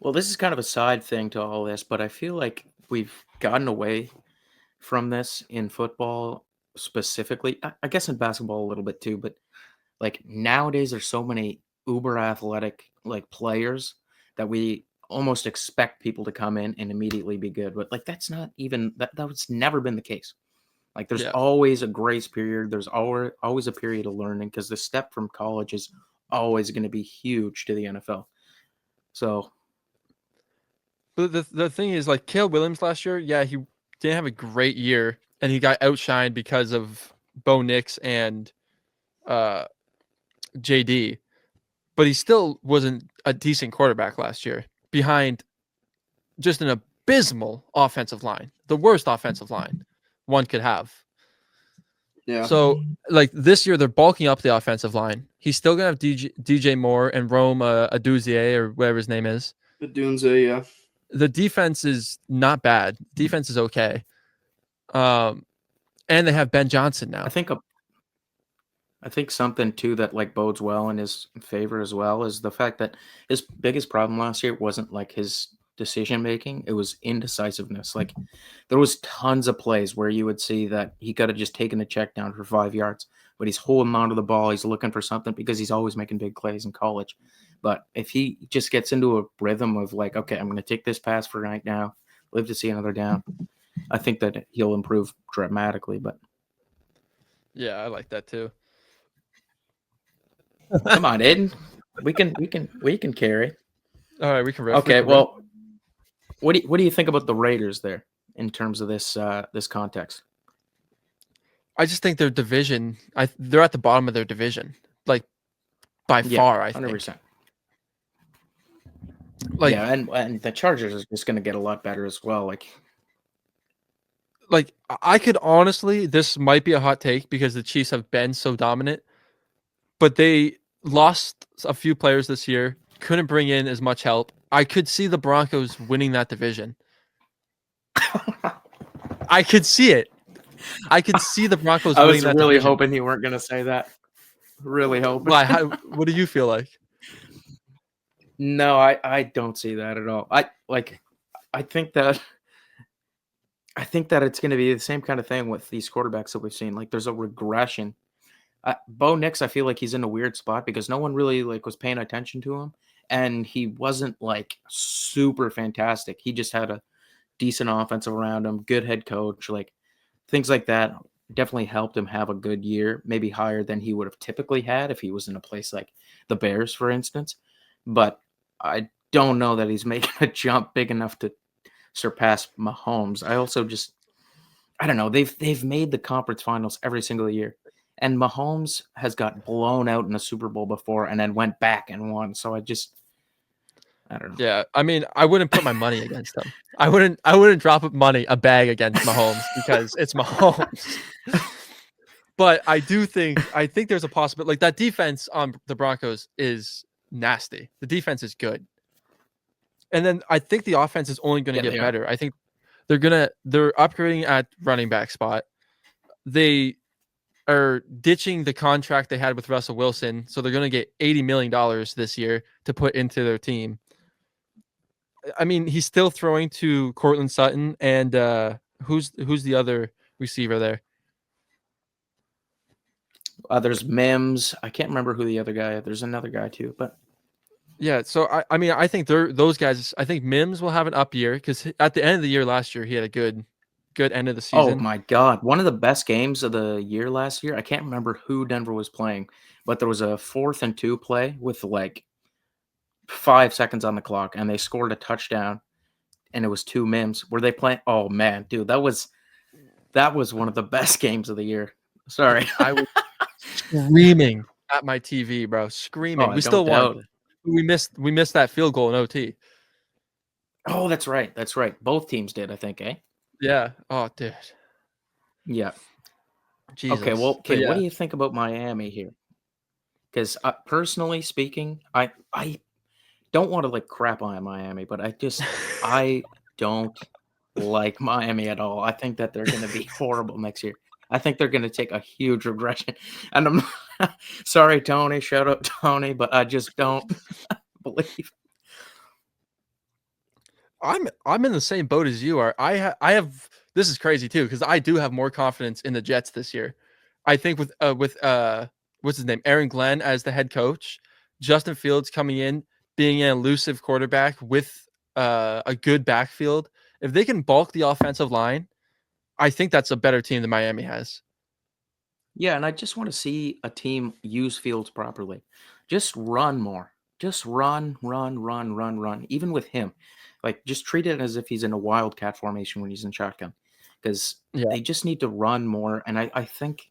Well, this is kind of a side thing to all this, but I feel like we've gotten away from this in football specifically. I guess in basketball a little bit too, but like nowadays there's so many uber athletic like players that we almost expect people to come in and immediately be good. But like that's not even that's never been the case. Like there's always a grace period. There's always a period of learning because the step from college is always going to be huge to the NFL. So but the thing is, like Caleb Williams last year, he didn't have a great year, and he got outshined because of Bo Nix and JD, but he still wasn't a decent quarterback last year behind just an abysmal offensive line, the worst offensive line one could have. Yeah. So, like this year, they're bulking up the offensive line. He's still gonna have DJ Moore and Rome Aduzier or whatever his name is. Dunze, yeah. The defense is not bad. Defense is okay. And they have Ben Johnson now. I think something too that like bodes well in his favor as well is the fact that his biggest problem last year wasn't like his decision making, it was indecisiveness. Like there was tons of plays where you would see that he could have just taken a check down for 5 yards, but he's holding onto the ball, he's looking for something because he's always making big plays in college. But if he just gets into a rhythm of like, okay, I'm going to take this pass for right now, live to see another down, I think that he'll improve dramatically. But yeah, I like that too. come on, Aiden. We can carry. All right, we can riff. Okay, well, what do you think about the Raiders there in terms of this this context? I just think their division. They're at the bottom of their division, like by far. I think 100%. Like yeah, and the Chargers is just going to get a lot better as well. Like I could honestly, this might be a hot take because the Chiefs have been so dominant, but they lost a few players this year. Couldn't bring in as much help. I could see the Broncos winning that division. I could see it. I could see the Broncos winning that division. I was really hoping you weren't going to say that. Really hoping. Why? What do you feel like? No, I don't see that at all. I think that it's going to be the same kind of thing with these quarterbacks that we've seen. Like there's a regression. Bo Nix, I feel like he's in a weird spot because no one really like was paying attention to him, and he wasn't like super fantastic. He just had a decent offensive around him, good head coach, like things like that definitely helped him have a good year, maybe higher than he would have typically had if he was in a place like the Bears, for instance. But I don't know that he's making a jump big enough to surpass Mahomes. I don't know. They've made the conference finals every single year. And Mahomes has got blown out in a Super Bowl before and then went back and won. So I don't know. Yeah, I mean, I wouldn't put my money against him. I wouldn't drop a bag against Mahomes because it's Mahomes. But I think there's a possibility. Like that defense on the Broncos is nasty. The defense is good. And then I think the offense is only going to get better. I think they're upgrading at running back spot. They are ditching the contract they had with Russell Wilson, so they're going to get $80 million this year to put into their team. I mean, he's still throwing to Cortland Sutton and who's the other receiver there? There's Mims. I can't remember who the other guy. There's another guy too, but yeah. So I mean, I think those guys. I think Mims will have an up year because at the end of the year last year he had a good end of the season. Oh my God. One of the best games of the year last year. I can't remember who Denver was playing, but there was a 4th and 2 play with like 5 seconds on the clock and they scored a touchdown and it was 2 Mims. Were they playing? Oh man, dude, that was one of the best games of the year. Sorry. I was screaming at my TV, bro. Screaming. We still won. We missed that field goal in OT. Oh, that's right. That's right. Both teams did, I think, eh? Yeah. Oh, dude. Yeah. Jesus. Okay. Well, what do you think about Miami here? Because personally speaking, I don't want to like crap on Miami, but I don't like Miami at all. I think that they're going to be horrible next year. I think they're going to take a huge regression. And I'm sorry, Tony. Shout out Tony, but I just don't believe. I'm in the same boat as you are. I have this is crazy too because I do have more confidence in the Jets this year. I think with what's his name, Aaron Glenn as the head coach, Justin Fields coming in, being an elusive quarterback with a good backfield. If they can bulk the offensive line, I think that's a better team than Miami has. Yeah, and I just want to see a team use Fields properly. Just run more. Just run. Even with him. Like, just treat it as if he's in a wildcat formation when he's in shotgun. Because they just need to run more. And I think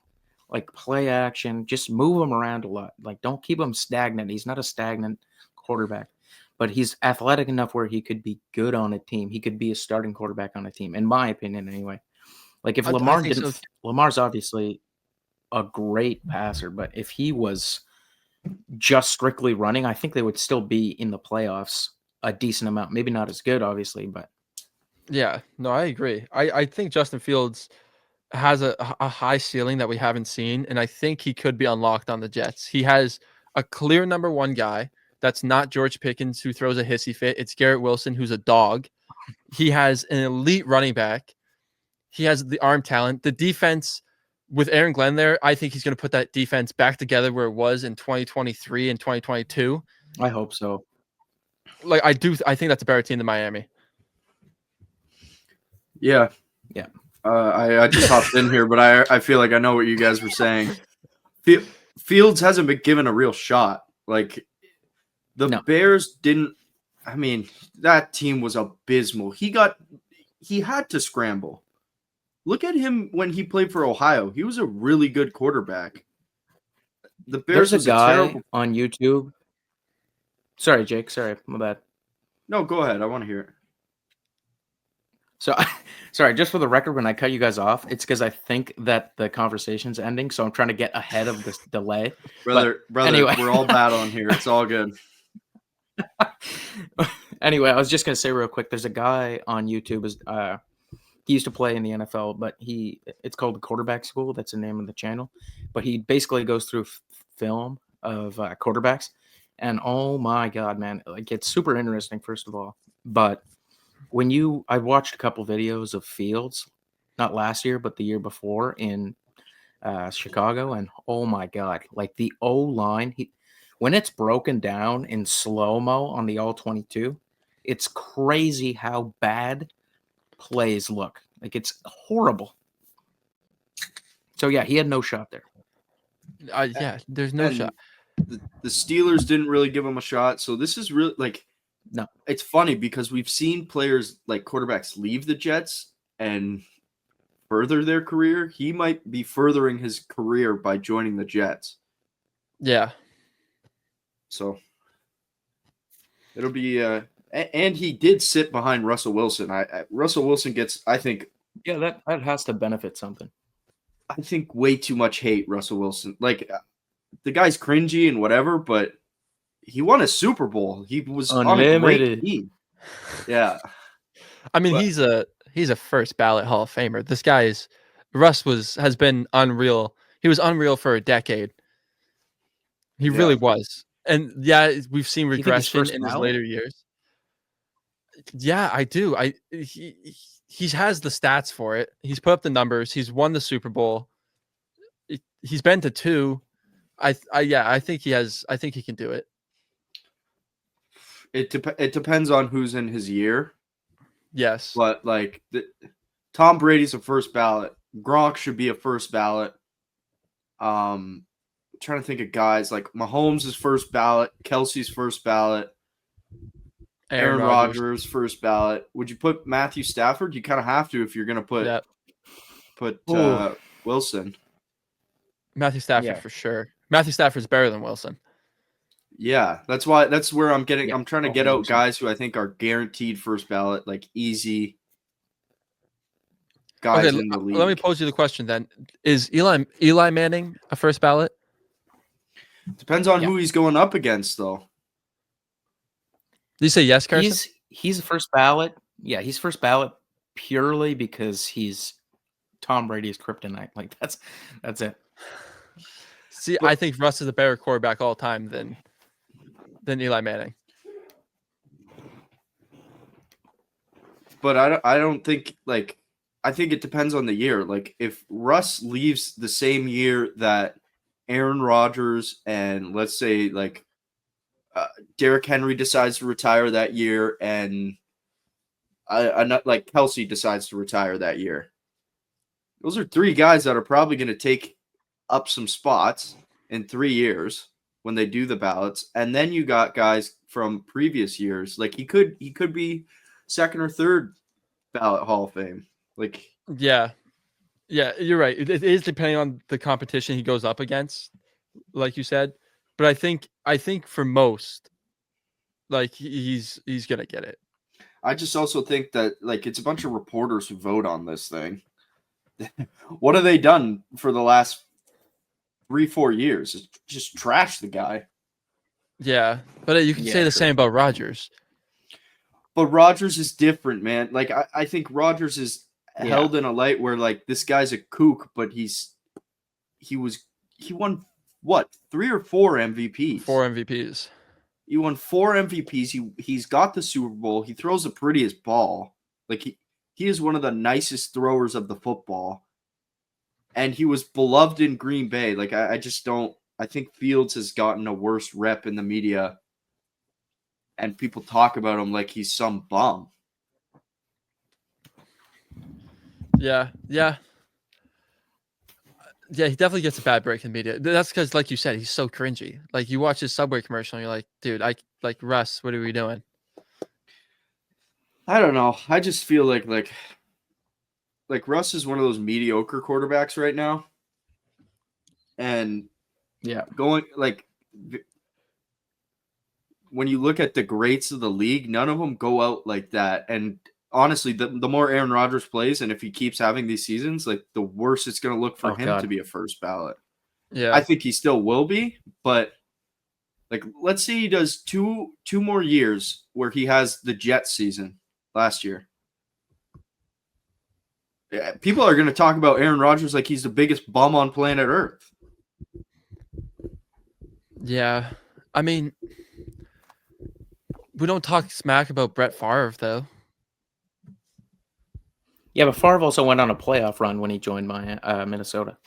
like play action, just move him around a lot. Like, don't keep him stagnant. He's not a stagnant quarterback, but he's athletic enough where he could be good on a team. He could be a starting quarterback on a team, in my opinion, anyway. Like, if Lamar think didn't, so. Lamar's obviously a great passer, but if he was just strictly running, I think they would still be in the playoffs a decent amount. Maybe not as good, obviously, but Yeah, no, I agree. I think Justin Fields has a high ceiling that we haven't seen, and I think he could be unlocked on the Jets. He has a clear number one guy that's not George Pickens, who throws a hissy fit. It's Garrett Wilson, who's a dog. He has an elite running back. He has the arm talent. The defense with Aaron Glenn there, I think he's going to put that defense back together where it was in 2023 and 2022. I hope so. Like, I think that's a better team than Miami. Yeah. Yeah. I just hopped in here, but I feel like I know what you guys were saying. Fields hasn't been given a real shot. Like, the Bears didn't. I mean, that team was abysmal. He had to scramble. Look at him when he played for Ohio. He was a really good quarterback. The Bears There's a guy on YouTube. Sorry, Jake. Sorry, my bad. No, go ahead. I want to hear it. So, sorry, just for the record, when I cut you guys off, it's because I think that the conversation's ending, so I'm trying to get ahead of this delay. Brother, anyway. We're all battling here. It's all good. Anyway, I was just going to say real quick, there's a guy on YouTube, he used to play in the NFL, but it's called the Quarterback School. That's the name of the channel. But he basically goes through film of quarterbacks, and oh my God, man, like, it's super interesting, first of all. But I watched a couple videos of Fields, not last year, but the year before in Chicago, and oh my God, like the O-line, when it's broken down in slow-mo on the All-22, it's crazy how bad plays look. Like, it's horrible. So yeah, he had no shot there. Yeah, there's no shot. The Steelers didn't really give him a shot, so this is really like. No, it's funny because we've seen players like quarterbacks leave the Jets and further their career. He might be furthering his career by joining the Jets. Yeah. So it'll be and he did sit behind Russell Wilson. Russell Wilson gets, I think, that has to benefit something. I think way too much hate. Russell Wilson, like, the guy's cringy and whatever, but he won a Super Bowl. He was unlimited. On a great team. Yeah. I mean, he's a first ballot Hall of Famer. This guy has been unreal. He was unreal for a decade. He really was. And yeah, we've seen regression in his later years. Yeah, I do. He has the stats for it. He's put up the numbers. He's won the Super Bowl. He's been to 2. I think he has. I think he can do it. It depends on who's in his year. Yes. But, like, Tom Brady's a first ballot. Gronk should be a first ballot. I'm trying to think of guys. Like, Mahomes is first ballot. Kelsey's first ballot. Aaron Rodgers first ballot. Would you put Matthew Stafford? You kind of have to if you're going to put Wilson. Matthew Stafford for sure. Matthew Stafford's better than Wilson. Yeah, that's where I'm getting. I'm trying to get out guys who I think are guaranteed first ballot, like easy guys in the league. Let me pose you the question then: is Eli Manning a first ballot? Depends on who he's going up against, though. Did you say yes, Carson? He's a first ballot. Yeah, he's first ballot purely because he's Tom Brady's kryptonite. Like, that's it. See, I think Russ is a better quarterback all time than Eli Manning. But I don't think, like, I think it depends on the year. Like, if Russ leaves the same year that Aaron Rodgers and, let's say, like, Derrick Henry decides to retire that year, and like Kelsey decides to retire that year, those are 3 guys that are probably going to take up some spots in 3 years when they do the ballots. And then you got guys from previous years. Like, he could be second or third ballot Hall of Fame. Like, yeah. Yeah, you're right. It is depending on the competition he goes up against, like you said. But I think for most, like he's gonna get it. I just also think that like it's a bunch of reporters who vote on this thing. What have they done for the last 3-4 years? It's just trash the guy. Yeah, but you can say the same about Rodgers. But Rodgers is different, man. Like I think Rodgers is held in a light where like this guy's a kook, but he won what 3 or 4 MVPs. 4 MVPs. He won 4 MVPs. He's got the Super Bowl. He throws the prettiest ball. Like he is one of the nicest throwers of the football. And he was beloved in Green Bay. Like I just don't. I think Fields has gotten a worse rep in the media, and people talk about him like he's some bum. Yeah. He definitely gets a bad break in media. That's because, like you said, he's so cringy. Like you watch his Subway commercial, and you're like, dude, like Russ, what are we doing? I don't know. I just feel like Russ is one of those mediocre quarterbacks right now, and going like when you look at the greats of the league, none of them go out like that. And honestly, the more Aaron Rodgers plays, and if he keeps having these seasons, like the worse it's going to look for him to be a first ballot. Yeah, I think he still will be, but like let's say he does two more years where he has the Jets season last year. Yeah, people are going to talk about Aaron Rodgers like he's the biggest bum on planet Earth. Yeah, I mean, we don't talk smack about Brett Favre though. Yeah, but Favre also went on a playoff run when he joined Minnesota.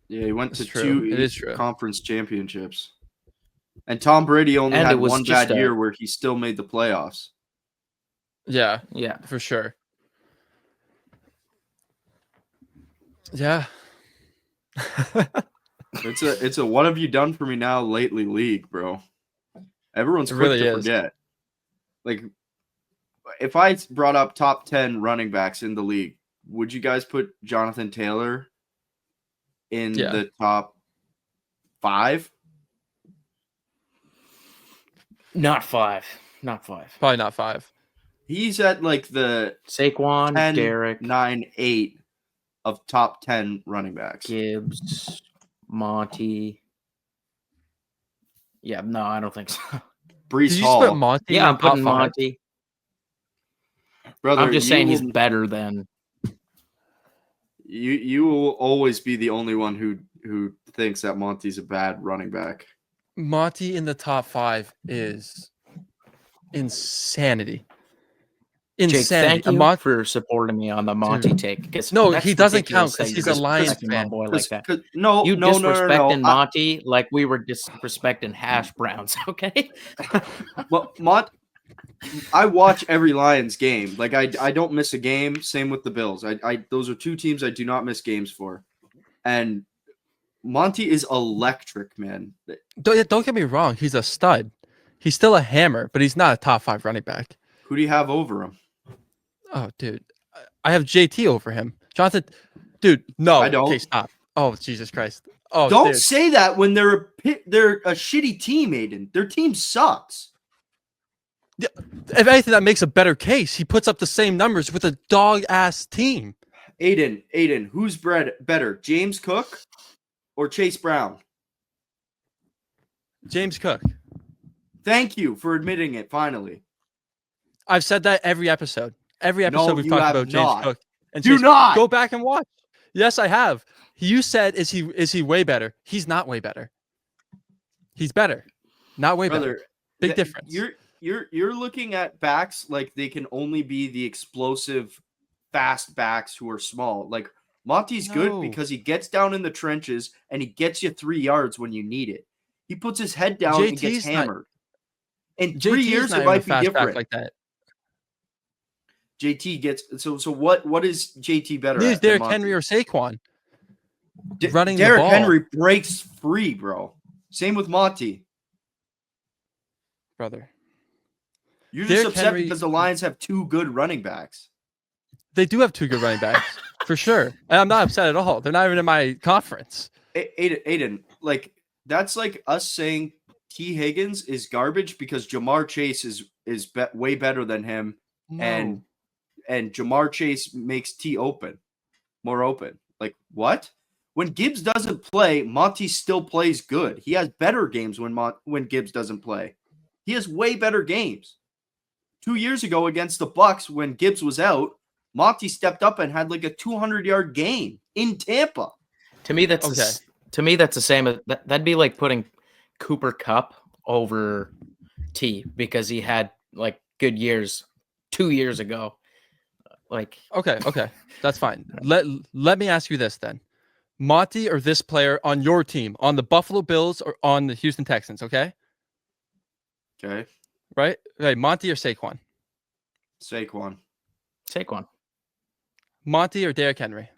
Yeah, he went to true. 2 conference championships. And Tom Brady only had one bad year where he still made the playoffs. Yeah, for sure. Yeah. It's a what have you done for me now lately league, bro. Everyone's quick to forget. Like, if I brought up top 10 running backs in the league, would you guys put Jonathan Taylor in the top 5? Not 5. Probably not 5. He's at like the Saquon, 10, Derek, 9, 8 of top 10 running backs. Gibbs, Monty. Yeah, no, I don't think so. Breece Hall. Put Monty I'm putting Monty. Brother, I'm just saying he's better than you will always be the only one who thinks that Monty's a bad running back. Monty in the top 5 is insanity. Jake, thank you for supporting me on the Monty take. No, he doesn't count because he's a Lions fan. Boy like that. No, you no, disrespecting Monty like we were disrespecting hash browns, okay? Well, I watch every Lions game. Like I don't miss a game. Same with the Bills. I those are 2 teams I do not miss games for. And Monty is electric, man. Don't get me wrong. He's a stud. He's still a hammer, but he's not a top 5 running back. Who do you have over him? Oh, dude. I have JT over him. Jonathan, dude, no. I don't. Okay, stop. Oh, Jesus Christ. Oh, don't say that when they're a shitty team, Aiden. Their team sucks. If anything, that makes a better case. He puts up the same numbers with a dog-ass team. Aiden, who's better, James Cook or Chase Brown? James Cook. Thank you for admitting it, finally. I've said that every episode. Every episode we've talked about James Cook. And not go back and watch. Yes, I have. You said, is he way better? He's not way better. He's better. Not way better. Big difference. You're looking at backs like they can only be the explosive, fast backs who are small. Like Monty's good because he gets down in the trenches and he gets you 3 yards when you need it. He puts his head down and gets hammered. In 3 years, it might be different. Like that. JT gets so what is JT better Neither at? Derrick Henry or Saquon. Running Derrick the ball. Henry breaks free, bro. Same with Monty. Brother. You're just upset because the Lions have 2 good running backs. They do have 2 good running backs for sure, and I'm not upset at all. They're not even in my conference. Aiden, like that's like us saying T. Higgins is garbage because Jamar Chase is way better than him, and Jamar Chase makes T more open. Like what? When Gibbs doesn't play, Monty still plays good. He has better games when Gibbs doesn't play. He has way better games. 2 years ago against the Bucks, when Gibbs was out, Monty stepped up and had like a 200-yard game in Tampa. To me, that's the same. That'd be like putting Cooper Kupp over T because he had like good years 2 years ago. Like okay, that's fine. Let me ask you this then. Monty or this player on your team, on the Buffalo Bills or on the Houston Texans, okay? Okay. Right? Okay, Monty or Saquon? Saquon. Monty or Derrick Henry?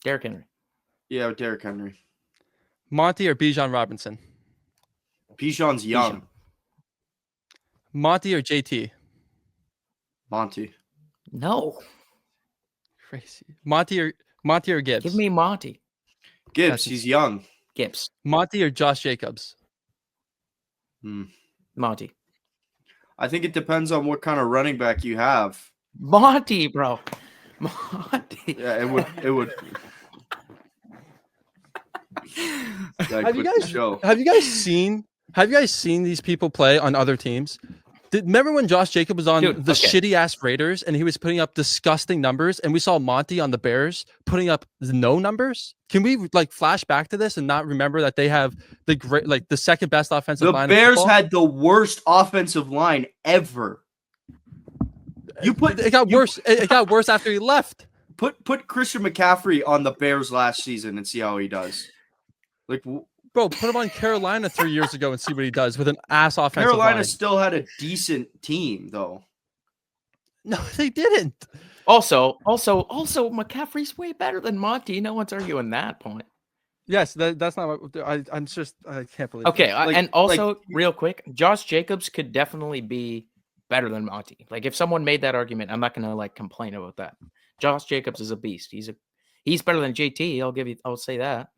Derrick Henry. Yeah, Derrick Henry. Monty or Bijan Robinson? Bijan's young. Monty or JT? Monty. No. Crazy. Monty or Gibbs? Give me Monty. Gibbs, he's young. Gibbs. Monty or Josh Jacobs? Monty. I think it depends on what kind of running back you have. Monty, bro. Monty. Yeah, it would. Have you guys seen these people play on other teams? Remember when Josh Jacobs was on the shitty ass Raiders and he was putting up disgusting numbers, and we saw Monty on the Bears putting up no numbers? Can we like flash back to this and not remember that they have the second best offensive line? The Bears had the worst offensive line ever. It got worse. It got worse after he left. Put Christian McCaffrey on the Bears last season and see how he does. Like, bro, put him on Carolina 3 years ago and see what he does with an ass offensive Carolina line. still had a decent team, though. No, they didn't. Also, McCaffrey's way better than Monty. No one's arguing that point. Yes, that's not what I can't believe. Okay, and also real quick, Josh Jacobs could definitely be better than Monty. Like if someone made that argument, I'm not gonna like complain about that. Josh Jacobs is a beast. He's better than JT. I'll say that.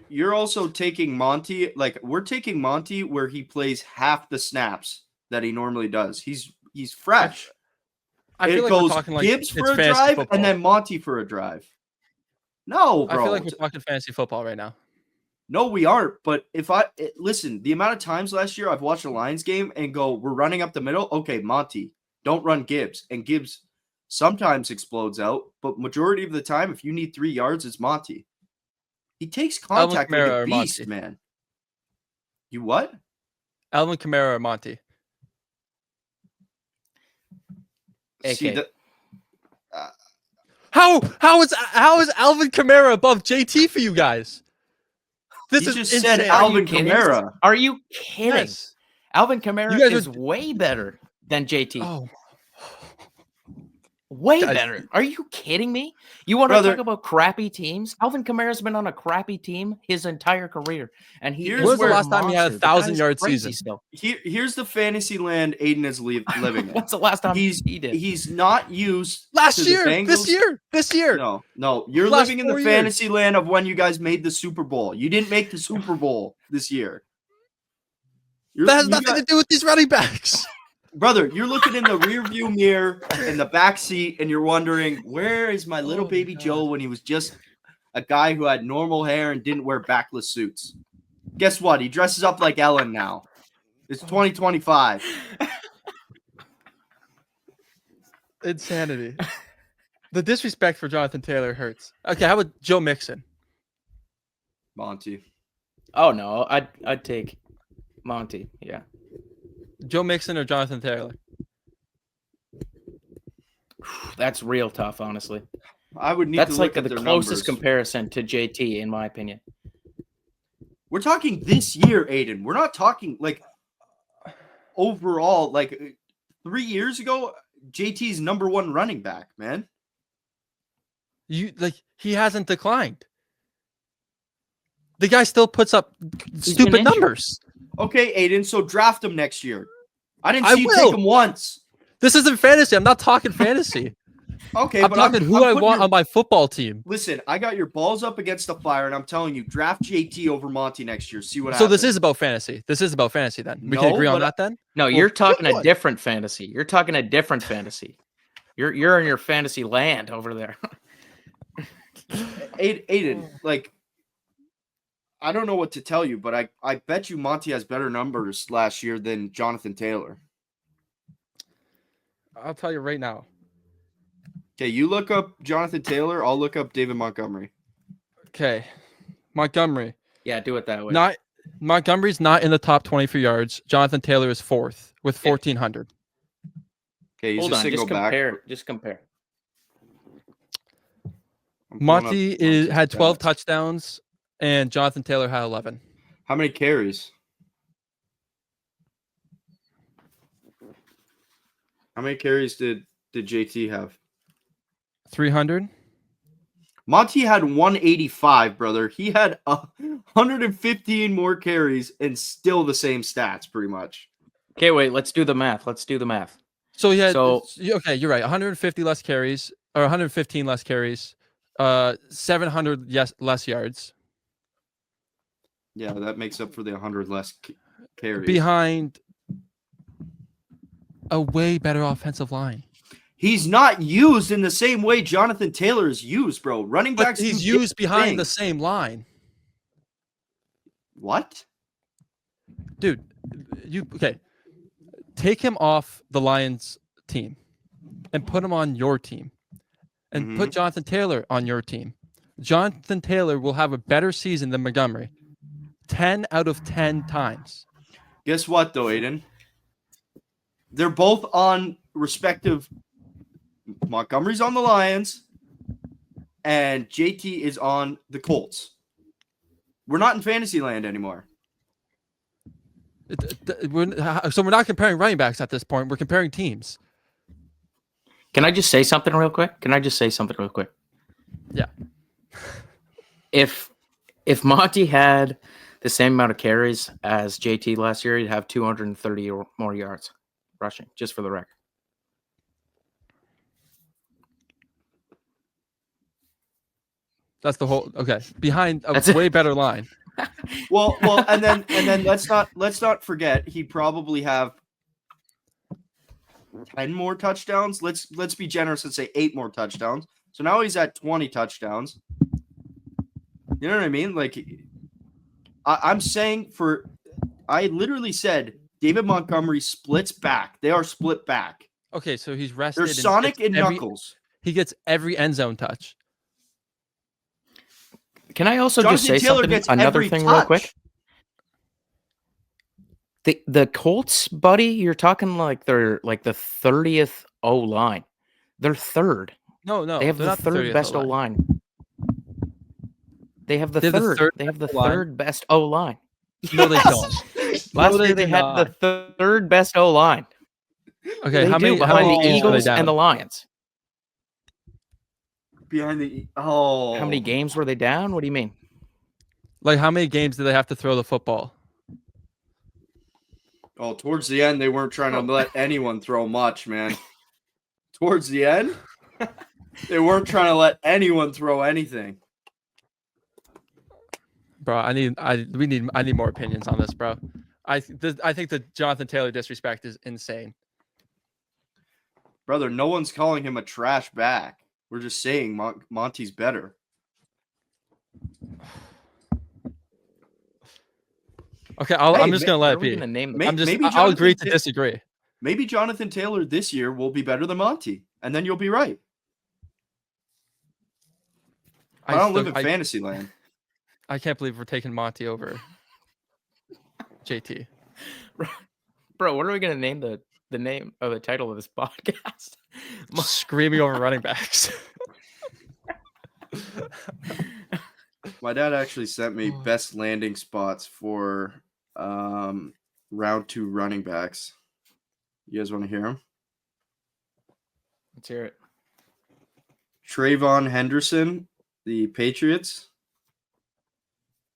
You're also taking Monty, like we're taking Monty where he plays half the snaps that he normally does. He's fresh. I feel it like goes we're talking like Gibbs for a drive and then Monty for a drive. No, bro. I feel like we're talking fantasy football right now. No, we aren't. But listen, the amount of times last year I've watched a Lions game and go, we're running up the middle. Okay, Monty, don't run Gibbs. And Gibbs sometimes explodes out, but majority of the time, if you need 3 yards, it's Monty. He takes contact like a beast, man. You what? Alvin Kamara or Monty? See, how is Alvin Kamara above JT for you guys? This is just said Alvin Kamara. Are you kidding? Yes. Alvin Kamara is way better than JT. Oh. Way better. Are you kidding me? You want to talk about crappy teams? Alvin Kamara's been on a crappy team his entire career. And when was the last time he had a 1,000-yard season? Here's the fantasy land Aiden is living in. What's the last time he did? He's not used last year. This year. No. You're living in the fantasy land of when you guys made the Super Bowl. You didn't make the Super Bowl this year. That has nothing to do with these running backs. Brother, you're looking in the rearview mirror in the back seat, and you're wondering, where is my little baby Joe when he was just a guy who had normal hair and didn't wear backless suits? Guess what? He dresses up like Ellen now. It's 2025. Insanity. The disrespect for Jonathan Taylor hurts. Okay, how about Joe Mixon? Monty. Oh, no. I'd take Monty, yeah. Joe Mixon or Jonathan Taylor? That's real tough, honestly. I would need. That's like the closest comparison to JT, in my opinion. We're talking this year, Aiden. We're not talking like overall. Like 3 years ago, JT's number one running back, man. He hasn't declined. The guy still puts up stupid numbers. Okay, Aiden, so draft him next year. I didn't see you take him once. This isn't fantasy. I'm not talking fantasy. Okay, I'm but talking who I putting want on my football team. Listen, I got your balls up against the fire, and I'm telling you, draft JT over Monty next year. See what So happens. this is about fantasy. This is about fantasy then. We No, can agree on but- that then? No, Well, you're talking good a one. different fantasy. You're talking a different fantasy. You're in your fantasy land over there. Aiden, like, I don't know what to tell you, but I bet you Monty has better numbers last year than Jonathan Taylor. I'll tell you right now. Okay, you look up Jonathan Taylor. I'll look up David Montgomery. Okay. Montgomery. Yeah, do it that way. Montgomery's not in the top 20 for yards. Jonathan Taylor is 4th with 1,400. Okay, he's Hold a on, single just back. compare. I'm pulling up Monty's had 12 stats. touchdowns, and Jonathan Taylor had 11. How many carries? How many carries did JT have? 300. Monty had 185, brother. He had 115 more carries and still the same stats, pretty much. Okay, wait, let's do the math. So he had, So- okay, you're right. 150 less carries, or 115 less carries, 700 less yards. Yeah, that makes up for the 100 less carries. Behind a way better offensive line. He's not used in the same way Jonathan Taylor is used, bro. Running But backs. he's do used behind the things. same line. What? Dude, okay. Take him off the Lions team and put him on your team. And put Jonathan Taylor on your team. Jonathan Taylor will have a better season than Montgomery. 10 out of 10 times. Guess what, though, Aiden? They're both on respective. Montgomery's on the Lions, and JT is on the Colts. We're not in fantasy land anymore. So we're not comparing running backs at this point. We're comparing teams. Can I just say something real quick? Yeah. If Monty had the same amount of carries as JT last year, he'd have 230 or more yards rushing, just for the record. That's the whole okay. Behind a That's it. way better line. Well, and then let's not forget he probably have 10 more touchdowns. Let's be generous and say 8 more touchdowns. So now he's at 20 touchdowns. You know what I mean? Like, I'm saying I literally said David Montgomery splits back. They are split back. Okay, so he's rested. They're Sonic and every, Knuckles. He gets every end zone touch. Can I also Jonathan just say Taylor something? gets Another every thing, touch. real quick. The Colts, buddy, you're talking like they're like the 30th O line. They're third. No, They have they're the not third 30th best O O-line. line. They have the They have the third. third They have the best O-line. third best O line. No, they don't. Last they year they do had not. the third best O line. Okay, They how do many behind the games were they Eagles down? and the Lions. Behind the How many games were they down? What do you mean? Like how many games did they have to throw the football? Oh, towards the end, they weren't trying to let anyone throw much, man. Towards the end, they weren't trying to let anyone throw anything. Bro, I need more opinions on this, bro. I think the Jonathan Taylor disrespect is insane. Brother, no one's calling him a trash back. We're just saying Monty's better. Okay, I'm just gonna let it What are we be. gonna name the I'll agree to disagree. Maybe Jonathan Taylor this year will be better than Monty, and then you'll be right. I don't live in fantasy land. I can't believe we're taking Monty over JT. Bro, what are we gonna name the name of the title of this podcast? Screaming over running backs. My dad actually sent me best landing spots for round 2 running backs. You guys want to hear them? Let's hear it. Trayvon Henderson, the Patriots.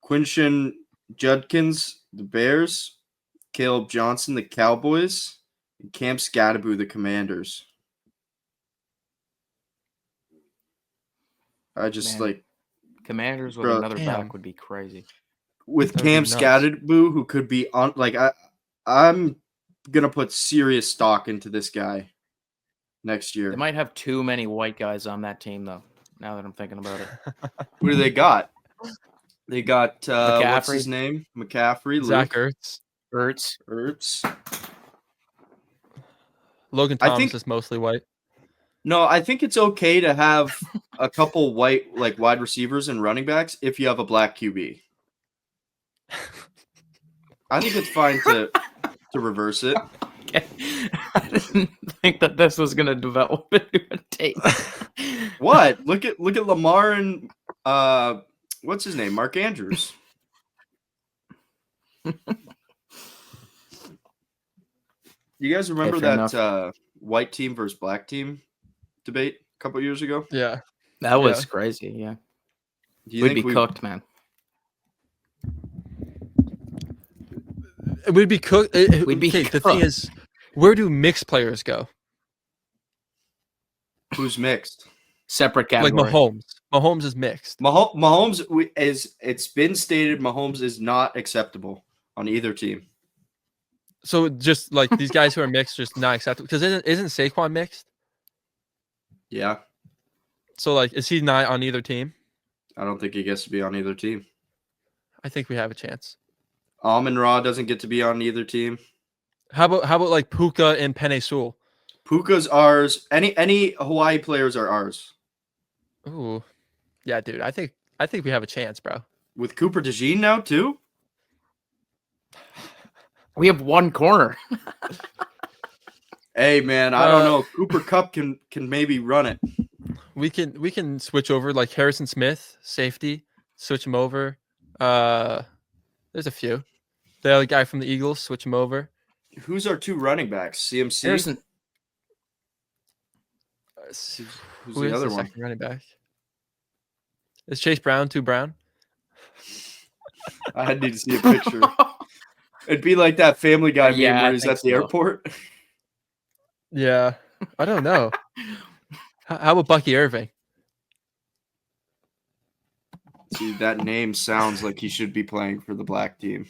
Quinton Judkins, the Bears. Caleb Johnson, the Cowboys. And Cam Scatterbu, the Commanders. I just Commanders with Bro, another damn. back would be crazy. with That would be Cam nuts. Scatterboo, who could be on. I'm gonna put serious stock into this guy next year. They might have too many white guys on that team, though. Now that I'm thinking about it, Who do they got? They got McCaffrey. what's his name? McCaffrey, Zach Luke Ertz. Ertz. Logan I Thomas think- is mostly white. No, I think it's okay to have a couple white wide receivers and running backs if you have a black QB. I think it's fine to reverse it. Okay. I didn't think that this was gonna develop into a tape. What? Look at Lamar and what's his name? Mark Andrews. You guys remember fair that white team versus black team debate a couple years ago? Yeah. That was crazy. Yeah, Do you we'd think be cooked, man. We'd be cooked. We'd be The thing cooked. is, where do mixed players go? Who's mixed? Separate category. Like Mahomes. Mahomes is mixed. Mahomes is. It's been stated Mahomes is not acceptable on either team. So just like these guys who are mixed, just not acceptable. Because isn't Saquon mixed? Yeah, So like, is he not on either team? I don't think he gets to be on either team. I think we have a chance. Amon-Ra doesn't get to be on either team. How about like Puka and Penei Sewell? Puka's ours. Any Hawaii players are ours. Ooh, yeah, dude. I think we have a chance, bro. With Cooper DeJean now too. We have one corner. Hey man, I don't know. Cooper Kupp can maybe run it. We can switch over like Harrison Smith, safety, switch him over. There's a few. The other guy from the Eagles, switch him over. Who's our two running backs? CMC. Harrison. Who's Who the is other the one? second running back? Is Chase Brown too brown? I need to see a picture. It'd be like that Family Guy meme Yeah, where I he's think at the so. airport. Yeah, I don't know. How about Bucky Irving? See, that name sounds like he should be playing for the black team.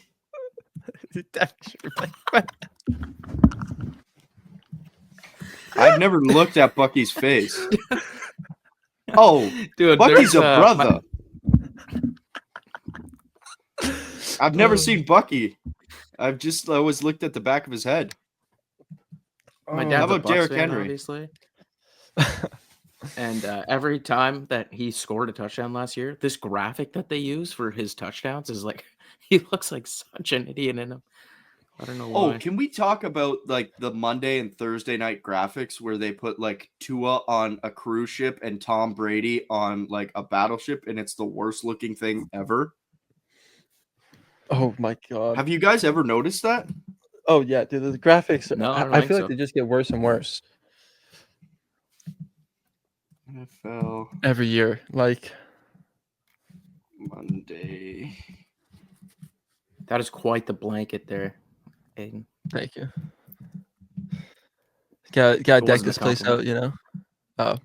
I've never looked at Bucky's face. Oh, Dude, Bucky's a there's, brother. I've never seen Bucky. I've just always looked at the back of his head. My How dad's a about Bucs Derrick fan, Henry? obviously. And every time that he scored a touchdown last year, this graphic that they use for his touchdowns is like he looks like such an idiot in him. I don't know why. Oh, can we talk about like the Monday and Thursday night graphics where they put like Tua on a cruise ship and Tom Brady on like a battleship, and it's the worst looking thing ever? Oh my god. Have you guys ever noticed that? Oh yeah, dude. The graphics. No, I don't I think feel so. like they just get worse and worse NFL every year. Like, Monday. That is quite the blanket there, Aiden. thank you. Gotta It deck wasn't a this place out, you know. Oh.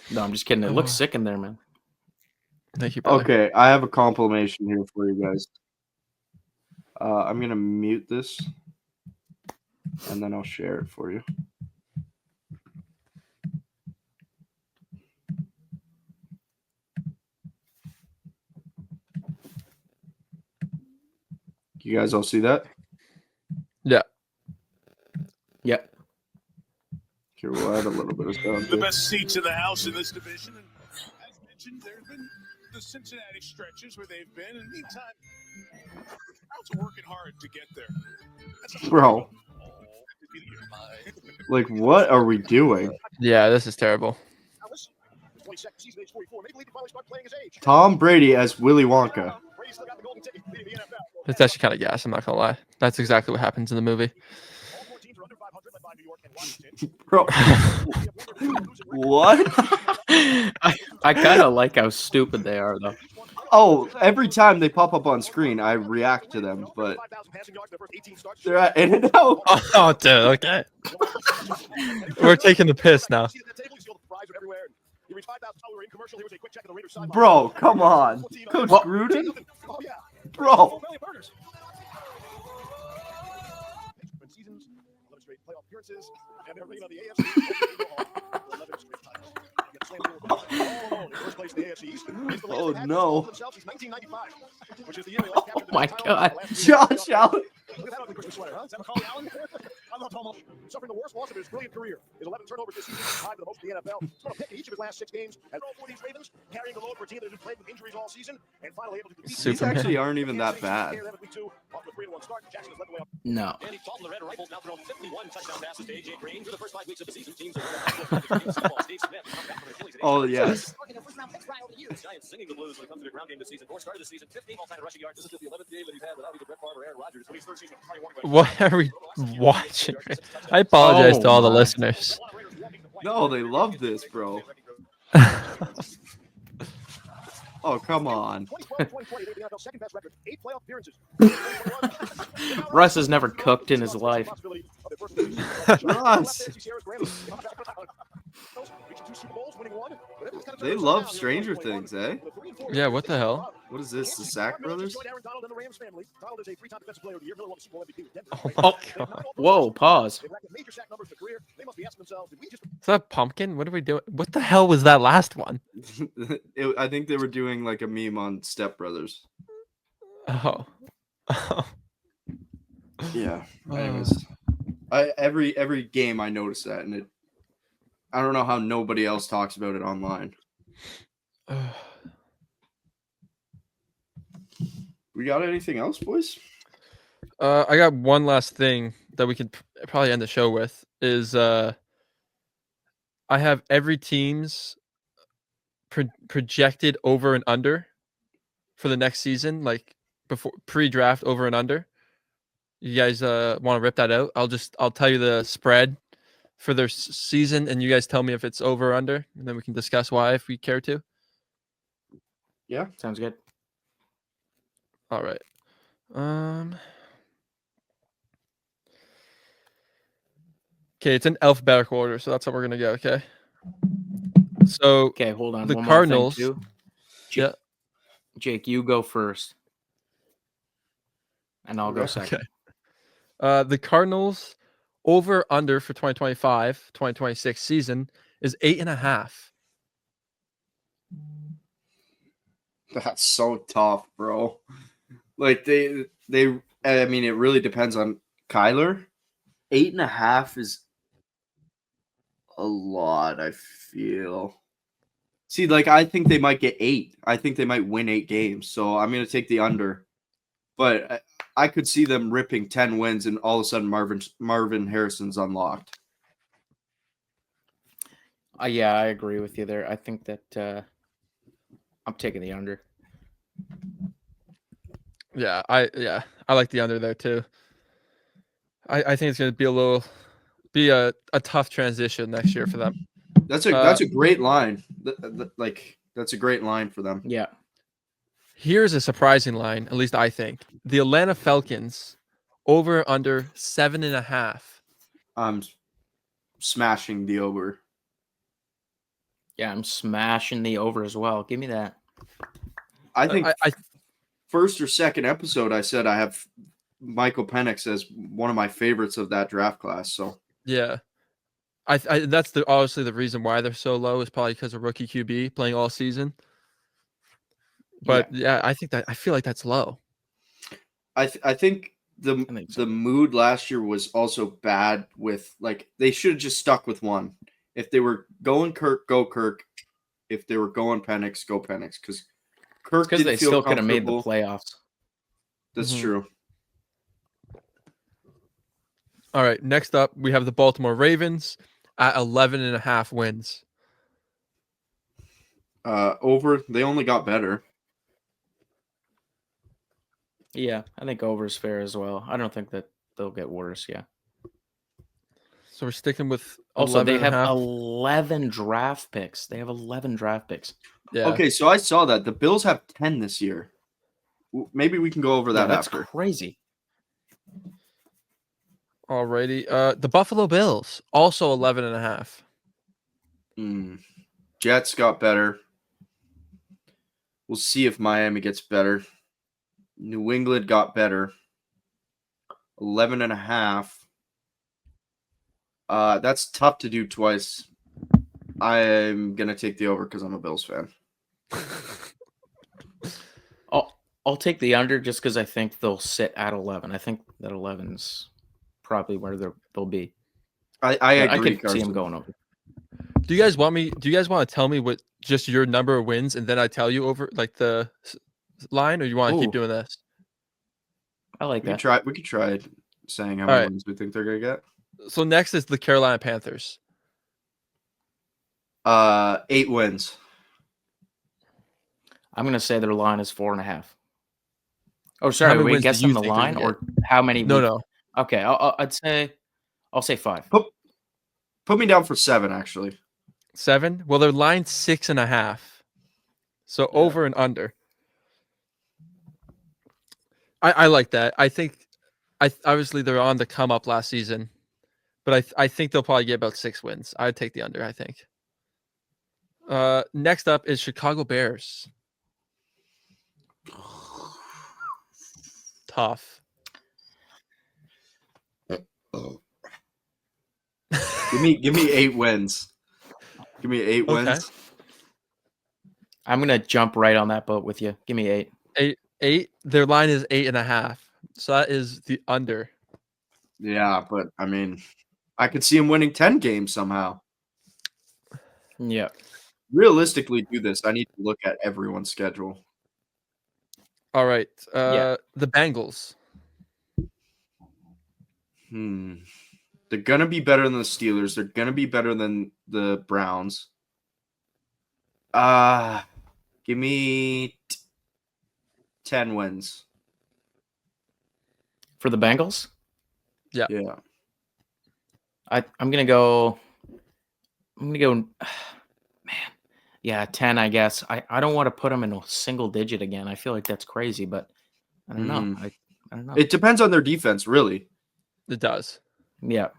No, I'm just kidding. It looks sick in there, man. Thank you, brother. Okay, I have a compilation here for you guys. I'm gonna mute this, and then I'll share it for you. You guys all see that? Yeah. Yep. Here, we'll add a little bit of sound. The best seats in the house in this division. And as mentioned, there have been the Cincinnati stretches where they've been. In the meantime, Browns are working hard to get there. That's a Bro, like, what are we doing? Yeah, this is terrible. Tom Brady as Willy Wonka. It's actually kind of gas. I'm not gonna lie. That's exactly what happens in the movie. Bro, what? I kind of like how stupid they are, though. Oh, every time they pop up on screen, I react to them, but they're at In-N-Out. Oh, dude, okay. We're taking the piss now. Bro, come on. Coach Gruden? Bro. Oh no. Oh my God. Josh Allen. Suffering the worst loss of his brilliant career. His 11 turnovers this season, 5 of the most in the NFL. He's got a pick in each of his last 6 games. And for these Ravens, carrying the load for a team that has played with injuries all season, and finally able to defeat These actually aren't even that bad. No. Andy Dalton, the Red Rifles, now thrown 51 touchdown passes to AJ Green through the first 5 weeks of the season. Teams Oh, yes. Giants singing the blues when it comes to the ground game this season. 4 started the season, 15 all-time rushing yards. This is just the 11th game that he's had without either Brett Favre or Aaron Rodgers. But he's third season. What are we watching? I apologize to all the listeners. No, they love this, bro. Oh, come on. Russ has never cooked in his life. Russ. They love Stranger Things, eh? Yeah, what the hell? What is this, the Sack Brothers? Oh my God. Whoa, pause. Is that pumpkin? What are we doing? What the hell was that last one? I think they were doing like a meme on Step Brothers. Oh. Yeah. Anyways, every game I notice that, and I don't know how nobody else talks about it online. We got anything else, boys? I got one last thing that we could probably end the show with is I have every team's projected over and under for the next season, like before pre-draft over and under. You guys want to rip that out? I'll tell you the spread for their season, and you guys tell me if it's over or under, and then we can discuss why if we care to. Yeah, sounds good. All right. Okay, it's in alphabetical order, so that's how we're gonna go. Okay. So Okay, hold on. the One Cardinals. More thing too. Yeah. Jake, you go first, and I'll go second. Okay. The Cardinals over under for 2025-2026 season is 8.5. that's so tough, bro. Like they. I mean, it really depends on Kyler. 8.5 is a lot, I feel. See, like, I think they might get 8. I think they might win 8 games. So I'm going to take the under. But I could see them ripping 10 wins and all of a sudden Marvin Harrison's unlocked. Yeah, I agree with you there. I think that I'm taking the under. Yeah, I like the under there too. I think it's going to be a tough transition next year for them. That's a great line. That's a great line for them. Yeah. Here's a surprising line, at least I think. The Atlanta Falcons over under 7.5. I'm smashing the over. Yeah, I'm smashing the over as well. Give me that. I think first or second episode I said I have Michael Penix as one of my favorites of that draft class. So yeah, I that's obviously the reason why they're so low is probably because of rookie QB playing all season. But yeah, I feel like that's low. I think the mood last year was also bad with, like, they should have just stuck with one. If they were going Kirk, go Kirk. If they were going Penix, go Penix. Because Kirk didn't they feel still could have made the comfortable. playoffs. That's true. All right, next up we have the Baltimore Ravens at 11.5 wins. Over. They only got better. Yeah, I think over is fair as well. I don't think that they'll get worse. Yeah. So we're sticking with Also, they have 11.5. 11 draft picks. They have 11 draft picks. Yeah. Okay, so I saw that the Bills have 10 this year. Maybe we can go over that that's after. crazy. Alrighty. The Buffalo Bills also 11.5. Jets got better. We'll see if Miami gets better. New England got better. 11.5. That's tough to do twice. I'm gonna take the over because I'm a Bills fan. I'll take the under just because I think they'll sit at 11. I think that 11's probably where they'll be. I agree. I could see them going over. Do you guys want to tell me what just your number of wins and then I tell you over like the line, or you want to keep Ooh. doing this? I like We that. could try saying how All many right. wins we think they're gonna get. So next is the Carolina Panthers. 8 wins. I'm gonna say their line is 4.5. Oh, How sorry. many Are we wins do guessing you the think they're line gonna or how many? No. Okay, I'll say 5. Put me down for 7, actually. 7. Well, their line's 6.5. So Yeah. over and under. I like that. I think obviously they're on the come up last season, but I think they'll probably get about 6 wins. I'd take the under, I think. Next up is Chicago Bears. Tough. Give me 8 wins. Give me 8 Okay. wins. I'm gonna jump right on that boat with you. Give me 8. 8. Their line is 8.5. So that is the under. Yeah, but I mean, I could see him winning 10 games somehow. Yeah. Realistically, do this. I need to look at everyone's schedule. All right. Yeah. The Bengals. They're gonna be better than the Steelers. They're gonna be better than the Browns. Give me 10 wins. For the Bengals? Yeah. I'm gonna go. Man. Yeah, 10. I guess. I don't want to put them in a single digit again. I feel like that's crazy, but I don't know. I don't know. It depends on their defense, really. It does. Yeah.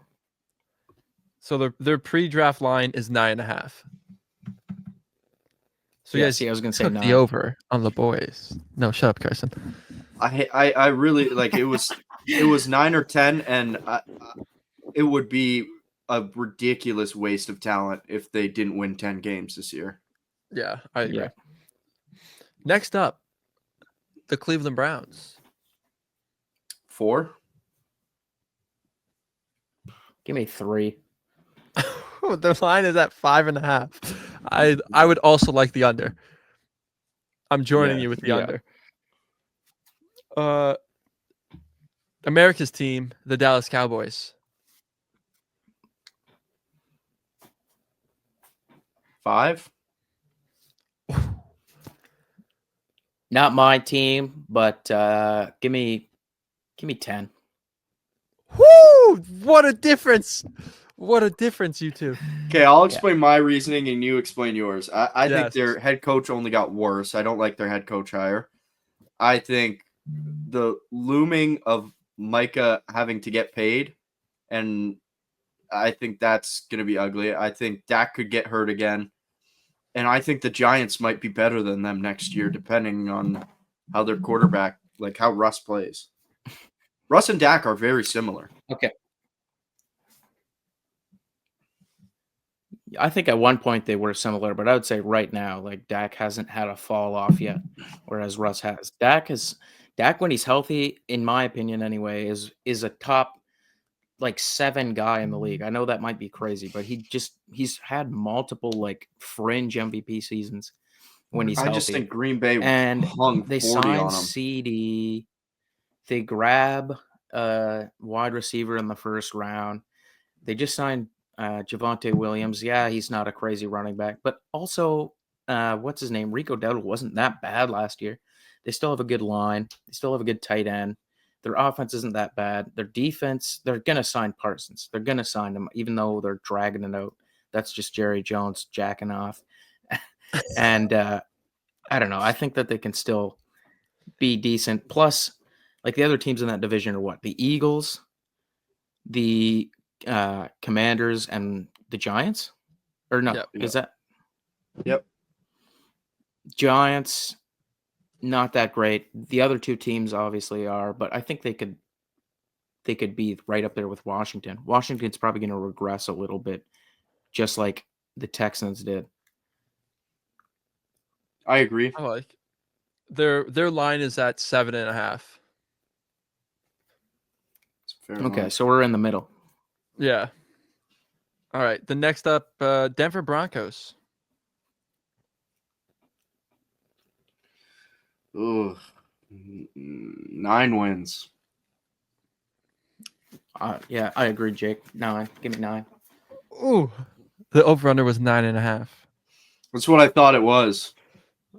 So their pre-draft line is 9.5. So Yeah, yes, see, I was gonna say took 9. the over on the boys. No, shut up, Carson. I really like it was 9 or 10, and it would be a ridiculous waste of talent if they didn't win 10 games this year. Yeah, I agree. Yeah. Next up, the Cleveland Browns. 4. Give me 3. Their line is at 5.5. I would also like the under. I'm joining you with the under. America's team, the Dallas Cowboys. 5. Not my team, but give me 10. Woo! What a difference! What a difference, you two. Okay, I'll explain my reasoning and you explain yours. I think Yes. their head coach only got worse. I don't like their head coach hire. I think the looming of Micah having to get paid, and I think that's going to be ugly. I think Dak could get hurt again. And I think the Giants might be better than them next year, depending on how their quarterback, like how Russ plays. Russ and Dak are very similar. Okay. I think at one point they were similar, but I would say right now, like Dak hasn't had a fall off yet, whereas Russ has. Dak when he's healthy, in my opinion anyway, is a top like 7 guy in the league. I know that might be crazy, but he's had multiple like fringe MVP seasons when he's healthy. I just think Green Bay and hung 40 they signed on him. CD. They grab a wide receiver in the first round. They just signed Javonte Williams. Yeah, he's not a crazy running back, but also what's his name? Rico Dowdle wasn't that bad last year. They still have a good line. They still have a good tight end. Their offense isn't that bad. Their defense, they're going to sign Parsons. They're going to sign him, even though they're dragging it out. That's just Jerry Jones jacking off. And I don't know. I think that they can still be decent. Plus, like the other teams in that division are what? The Eagles, the Commanders, and the Giants? Or no, Yep. is that? Yep. Giants, not that great. The other two teams obviously are, but I think they could be right up there with Washington. Washington's probably going to regress a little bit, just like the Texans did. I agree. I like their line is at 7.5. It's a fair Okay, line. so we're in the middle. Yeah. All right. The next up, Denver Broncos. Ugh. 9 wins. Yeah, I agree, Jake. 9. Give me 9. Ooh. The over-under was 9.5. That's what I thought it was.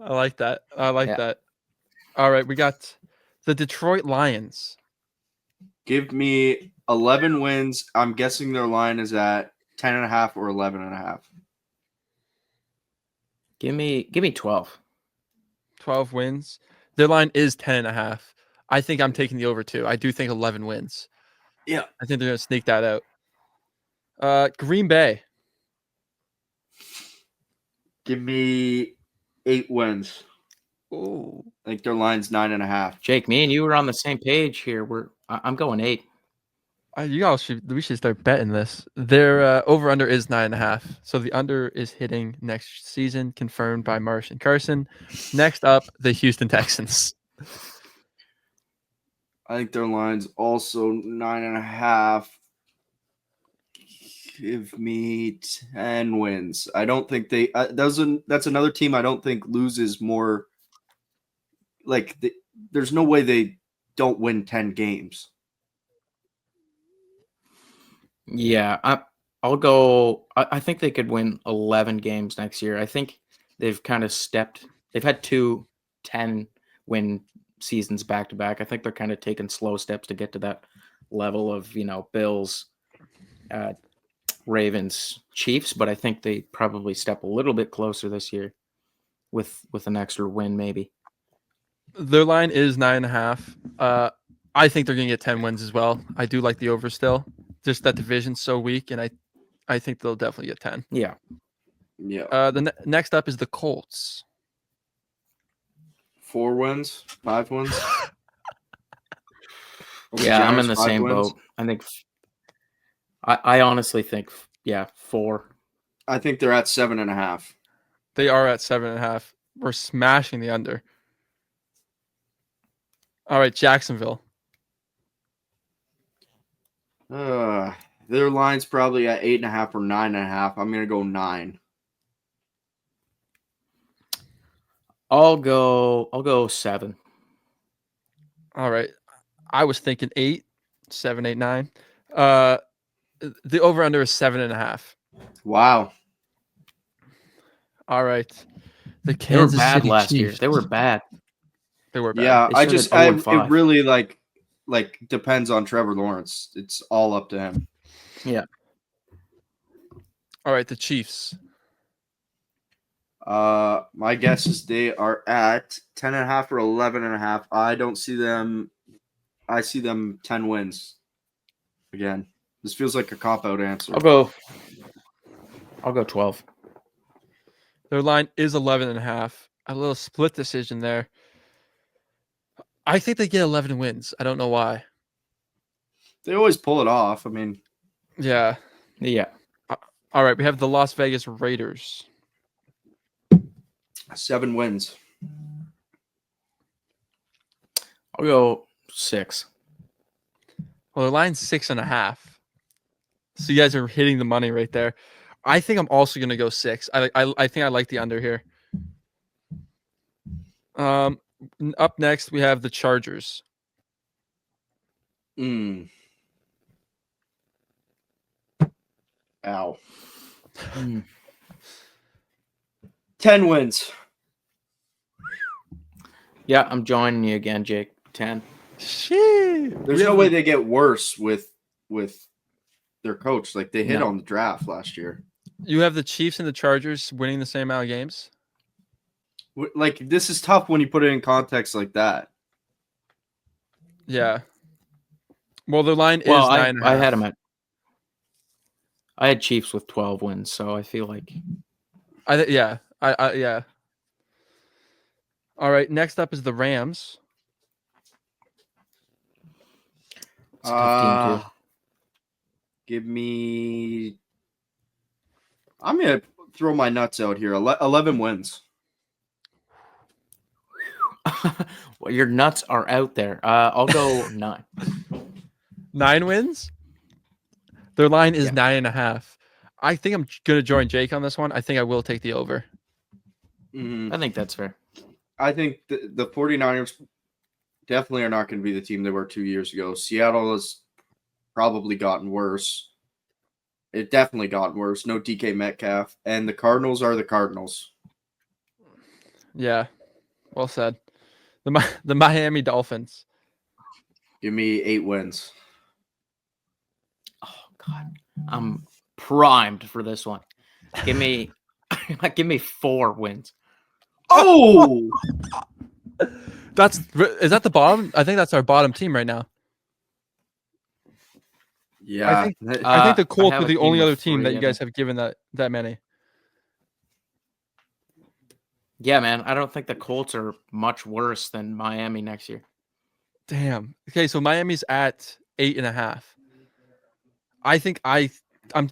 I like that. I like Yeah. that. All right. We got the Detroit Lions. Give me 11 wins. I'm guessing their line is at 10.5 or 11.5. Give me 12. 12 wins. Their line is 10.5. I think I'm taking the over too. I do think 11 wins. Yeah. I think they're going to sneak that out. Green Bay. Give me 8 wins. Ooh. I think their line's 9.5. Jake, me and you were on the same page here. I'm going 8. We should start betting this. Their over under is 9.5. So the under is hitting next season, confirmed by Marsh and Carson. Next up, the Houston Texans. I think their line's also 9.5. Give me 10 wins. I don't think they. That's another team I don't think loses more. Like, there's no way they don't win 10 games. Yeah, I'll go. I think they could win 11 games next year. I think they've kind of stepped. They've had 2 10-win seasons back to back. I think they're kind of taking slow steps to get to that level of, Bills, Ravens, Chiefs, but I think they probably step a little bit closer this year with an extra win maybe. Their line is 9.5. I think they're going to get 10 wins as well. I do like the over still. Just that division's so weak, and I think they'll definitely get 10. Yeah. Yeah. Next up is the Colts. 4 wins, 5 wins. Yeah, I'm in Jaguars, the 5 same wins. boat. I think I honestly think 4. I think they're at 7.5. They are at 7.5. We're smashing the under. All right, Jacksonville. Their line's probably at 8.5 or 9.5. I'm gonna go 9. I'll go 7. All right. I was thinking 8, 7, 8, 9. The over under is 7.5. Wow. All right. The They were Kansas bad City last year. Chiefs. They were bad. They were bad. Yeah, They started 0-5. it really like depends on Trevor Lawrence. It's all up to him. Yeah. All right, the Chiefs. My guess is they are at 10.5 or 11.5. I don't see them. I see them 10 wins. Again, this feels like a cop-out answer. I'll go 12. Their line is 11.5. A little split decision there. I think they get 11 wins. I don't know why. They always pull it off. I mean, Yeah. Yeah. All right, we have the Las Vegas Raiders. 7 wins. I'll go 6. Well, their line's 6.5. So you guys are hitting the money right there. I think I'm also going to go 6. I think I like the under here. Up next, we have the Chargers. Ow. 10 wins. Yeah, I'm joining you again, Jake. 10. Shit. There's no way they get worse with their coach. Like, they hit No. on the draft last year. You have the Chiefs and the Chargers winning the same amount of games? Like, this is tough when you put it in context like that. Yeah. Well, the line Well, is 9.5. I had him at. I had Chiefs with 12 wins, so I feel like Yeah. Yeah. All right. Next up is the Rams. it's a tough team too. Give me. I'm gonna throw my nuts out here. 11 wins. Well, your nuts are out there. I'll go 9. 9 wins. Their line is Yeah. 9.5. I think I'm gonna join Jake on this one. I think I will take the over. I think that's fair. I think the 49ers definitely are not going to be the team they were 2 years ago. Seattle has probably gotten worse. It definitely gotten worse. No DK Metcalf. And the Cardinals are the Cardinals. Yeah. Well said. The Miami Dolphins. Give me 8 wins. Oh God, I'm primed for this one. Give me 4 wins. Oh! Is that the bottom? I think that's our bottom team right now. Yeah. I think the Colts have are a the team only of other team 3, that you I guys think. have given that many. Yeah, man. I don't think the Colts are much worse than Miami next year. Damn. Okay, so Miami's at 8.5. I think I'm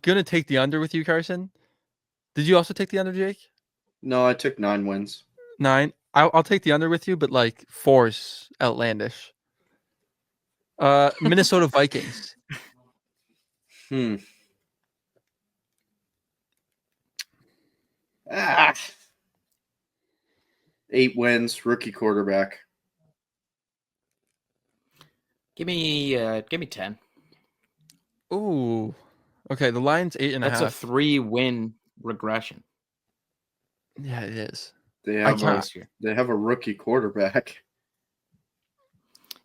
gonna take the under with you, Carson. Did you also take the under, Jake? No, I took 9 wins. 9. I'll take the under with you, but like 4's outlandish. Minnesota Vikings. Ah. 8 wins, rookie quarterback. Give me 10. Ooh. Okay, the line's 8.5. That's a 3-win regression. Yeah, it is. They have last year. They have a rookie quarterback.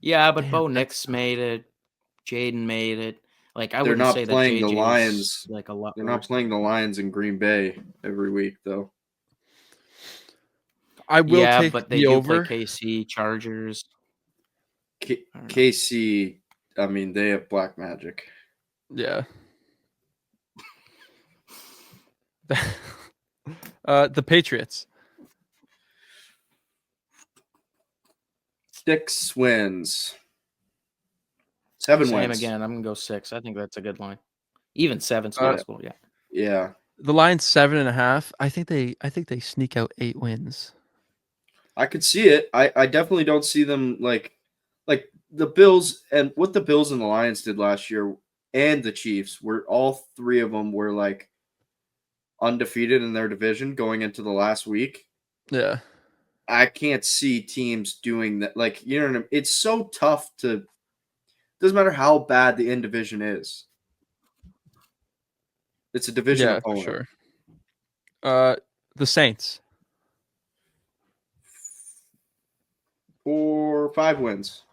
Yeah, but Damn, Bo Nix made it. Jaden made it. Like, I They're wouldn't not say that playing the JJ Lions. is like a lot They're worse. not playing the Lions in Green Bay every week, though. I will Yeah, take but they the do over. play KC, Chargers. KC, I mean, they have black magic. Yeah. The Patriots. 6 wins. 7 Same wins. again. I'm gonna go 6. I think that's a good line. Even 7's Uh, possible. Yeah. Yeah. The line's 7.5. I think they sneak out 8 wins. I could see it. I definitely don't see them like the Bills and what the Bills and the Lions did last year and the Chiefs were all 3 of them were like undefeated in their division going into the last week. Yeah. I can't see teams doing that. Like, you know what I mean? It's so tough to doesn't matter how bad the in division is. It's a division Yeah, for opponent. sure. The Saints. 4 or 5 wins.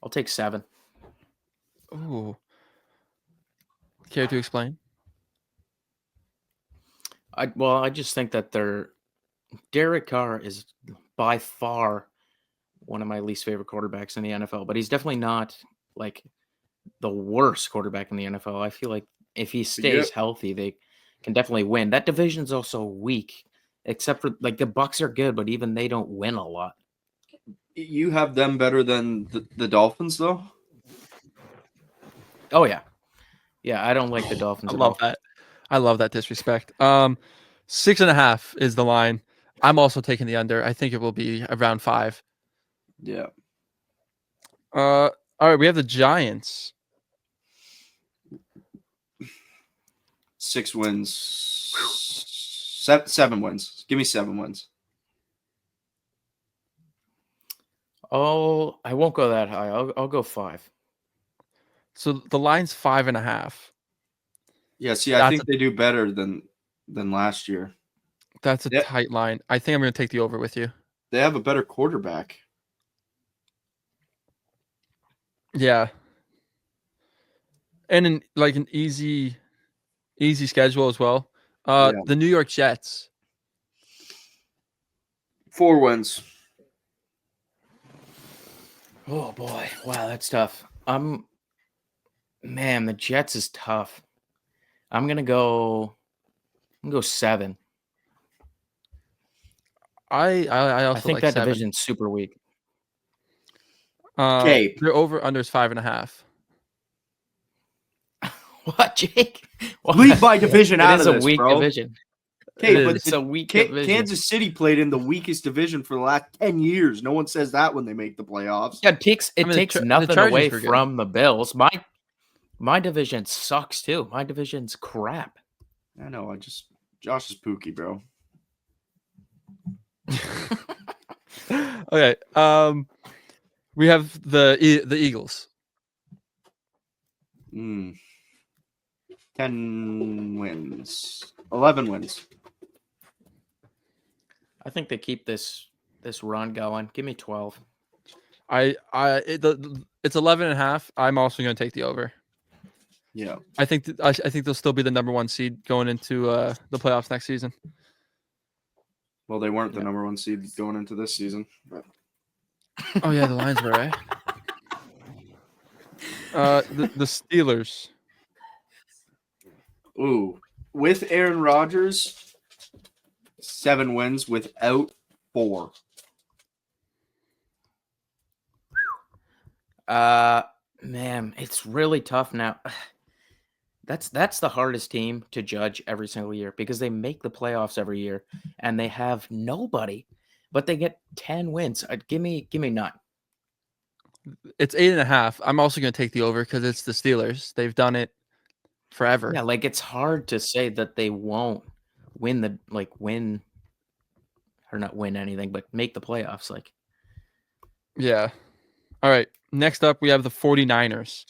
I'll take 7. Ooh. Care to explain? I just think that Derek Carr is by far one of my least favorite quarterbacks in the NFL, but he's definitely not like the worst quarterback in the NFL. I feel like if he stays healthy, they can definitely win. That division's also weak, except for like the Bucks are good, but even they don't win a lot. You have them better than the Dolphins, though? Oh, yeah. Yeah, I don't like the Dolphins at all. That. I love that disrespect. 6.5 is the line. I'm also taking the under. I think it will be around 5. Yeah. All right, we have the Giants. 6 wins. 7 wins. Give me 7 wins. Oh, I won't go that high. I'll go 5. So the line's 5.5. Yeah, see, I think they do better than last year. That's a tight line. I think I'm going to take the over with you. They have a better quarterback. Yeah. And an easy schedule as well. The New York Jets. 4 wins. Oh boy, wow, that's tough. Man, the Jets is tough. I'm gonna go 7. I also I think like that 7. division's super weak. Cape. Their over under is 5.5. What, Jake? Leave my division It out is of a this, weak bro. division. Okay, It but is. It's a weak division. Kansas City played in the weakest division for the last 10 years. No one says that when they make the playoffs. Yeah, it takes the nothing Chargers away were good. from the Bills. My division sucks too. My division's crap. I know. Josh is pookie, bro. Okay. We have the Eagles. 10 wins. 11 wins. I think they keep this run going. Give me 12. It's 11.5. I'm also going to take the over. Yeah. I think they'll still be the number 1 seed going into the playoffs next season. Well, they weren't the number 1 seed going into this season. But. Oh yeah, the Lions were, right? The Steelers. Ooh. With Aaron Rodgers, 7 wins. Without 4. Man, it's really tough now. That's the hardest team to judge every single year because they make the playoffs every year and they have nobody, but they get 10 wins. Give me 9. It's 8.5. I'm also going to take the over because it's the Steelers. They've done it forever. Yeah, like it's hard to say that they won't win or not win anything, but make the playoffs. Like, yeah. All right. Next up, we have the 49ers.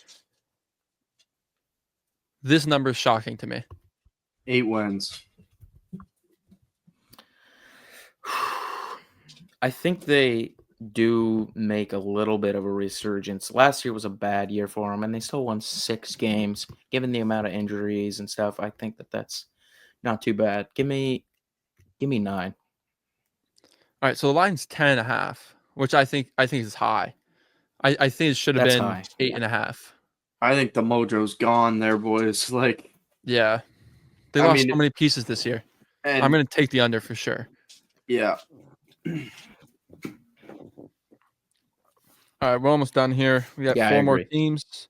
This number is shocking to me. 8 wins. I think they do make a little bit of a resurgence. Last year was a bad year for them, and they still won 6 games. Given the amount of injuries and stuff, I think that's not too bad. Give me 9. All right. So the line's 10.5, which I think is high. I think it should have That's been high. 8.5. I think the mojo's gone there, boys. Like, Yeah. They lost so many pieces this year. and I'm going to take the under for sure. yeah. All right, we're almost done here. We got Yeah, I 4 more agree. teams.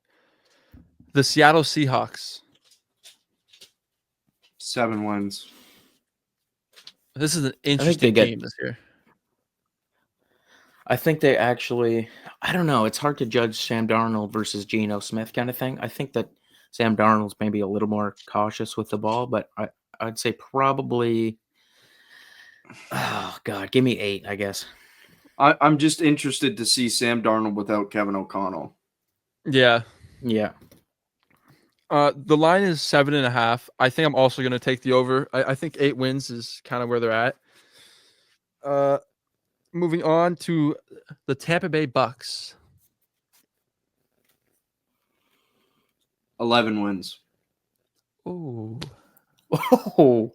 The Seattle Seahawks. 7 wins. This is an they interesting get- team this year. I think they actually, I don't know. It's hard to judge Sam Darnold versus Geno Smith kind of thing. I think that Sam Darnold's maybe a little more cautious with the ball, but I'd say probably, oh God, give me 8, I guess. I'm just interested to see Sam Darnold without Kevin O'Connell. Yeah. Yeah. The line is 7.5. I think I'm also going to take the over. I think 8 wins is kind of where they're at. Moving on to the Tampa Bay Bucks. 11 wins. Ooh. Oh,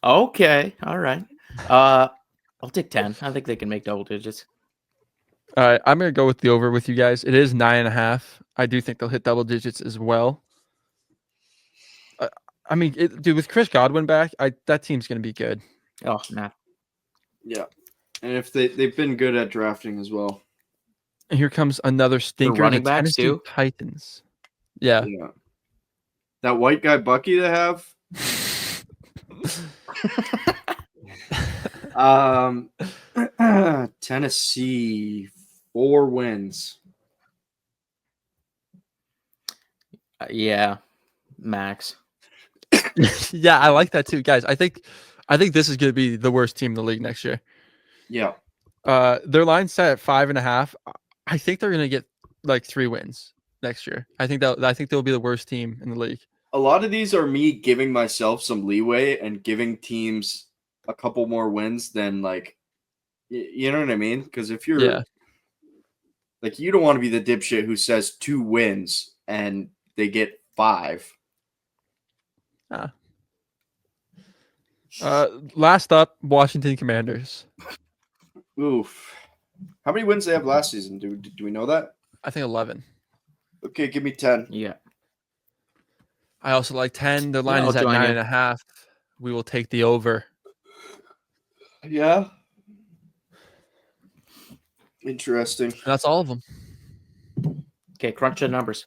okay. All right. I'll take 10. I think they can make double digits. All right, I'm going to go with the over with you guys. It is 9.5. I do think they'll hit double digits as well. I mean, dude, with Chris Godwin back, that team's going to be good. Oh, man. Yeah. And if they've been good at drafting as well. And here comes another stinker. running the backs, Tennessee too? Titans. Yeah. Yeah. That white guy Bucky they have. Tennessee 4 wins. Yeah, max. Yeah, I like that too, guys. I think this is going to be the worst team in the league next year. Yeah. Their line set at 5.5. I think they're going to get like 3 wins next year. I think they'll be the worst team in the league. A lot of these are me giving myself some leeway and giving teams a couple more wins than like, you know what I mean? Because if you're like, you don't want to be the dipshit who says 2 wins and they get 5. Last up, Washington Commanders. Oof. How many wins they have last season? Do we know that? I think 11. Okay, give me 10. Yeah. I also like 10. The line I'll is at join you. 9.5. We will take the over. Yeah. Interesting. And that's all of them. Okay, crunch the numbers.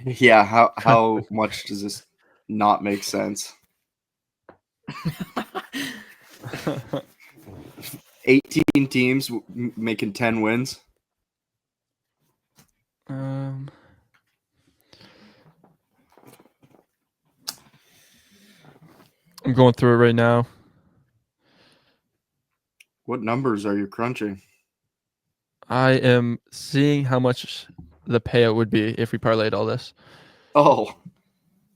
Yeah, how much does this not make sense? 18 teams making 10 wins. I'm going through it right now. What numbers are you crunching? I am seeing how much the payout would be if we parlayed all this, Oh,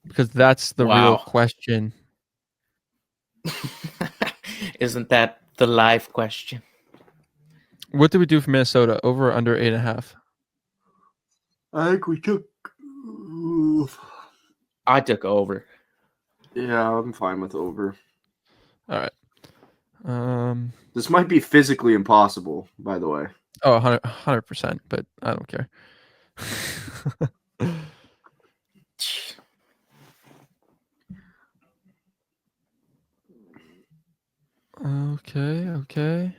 because that's the real Wow. question. Isn't that the live question? What did we do for Minnesota? Over or under 8.5? I think we took. I took over. Yeah, I'm fine with over. All right. This might be physically impossible, by the way. Oh, 100%, but I don't care. Okay.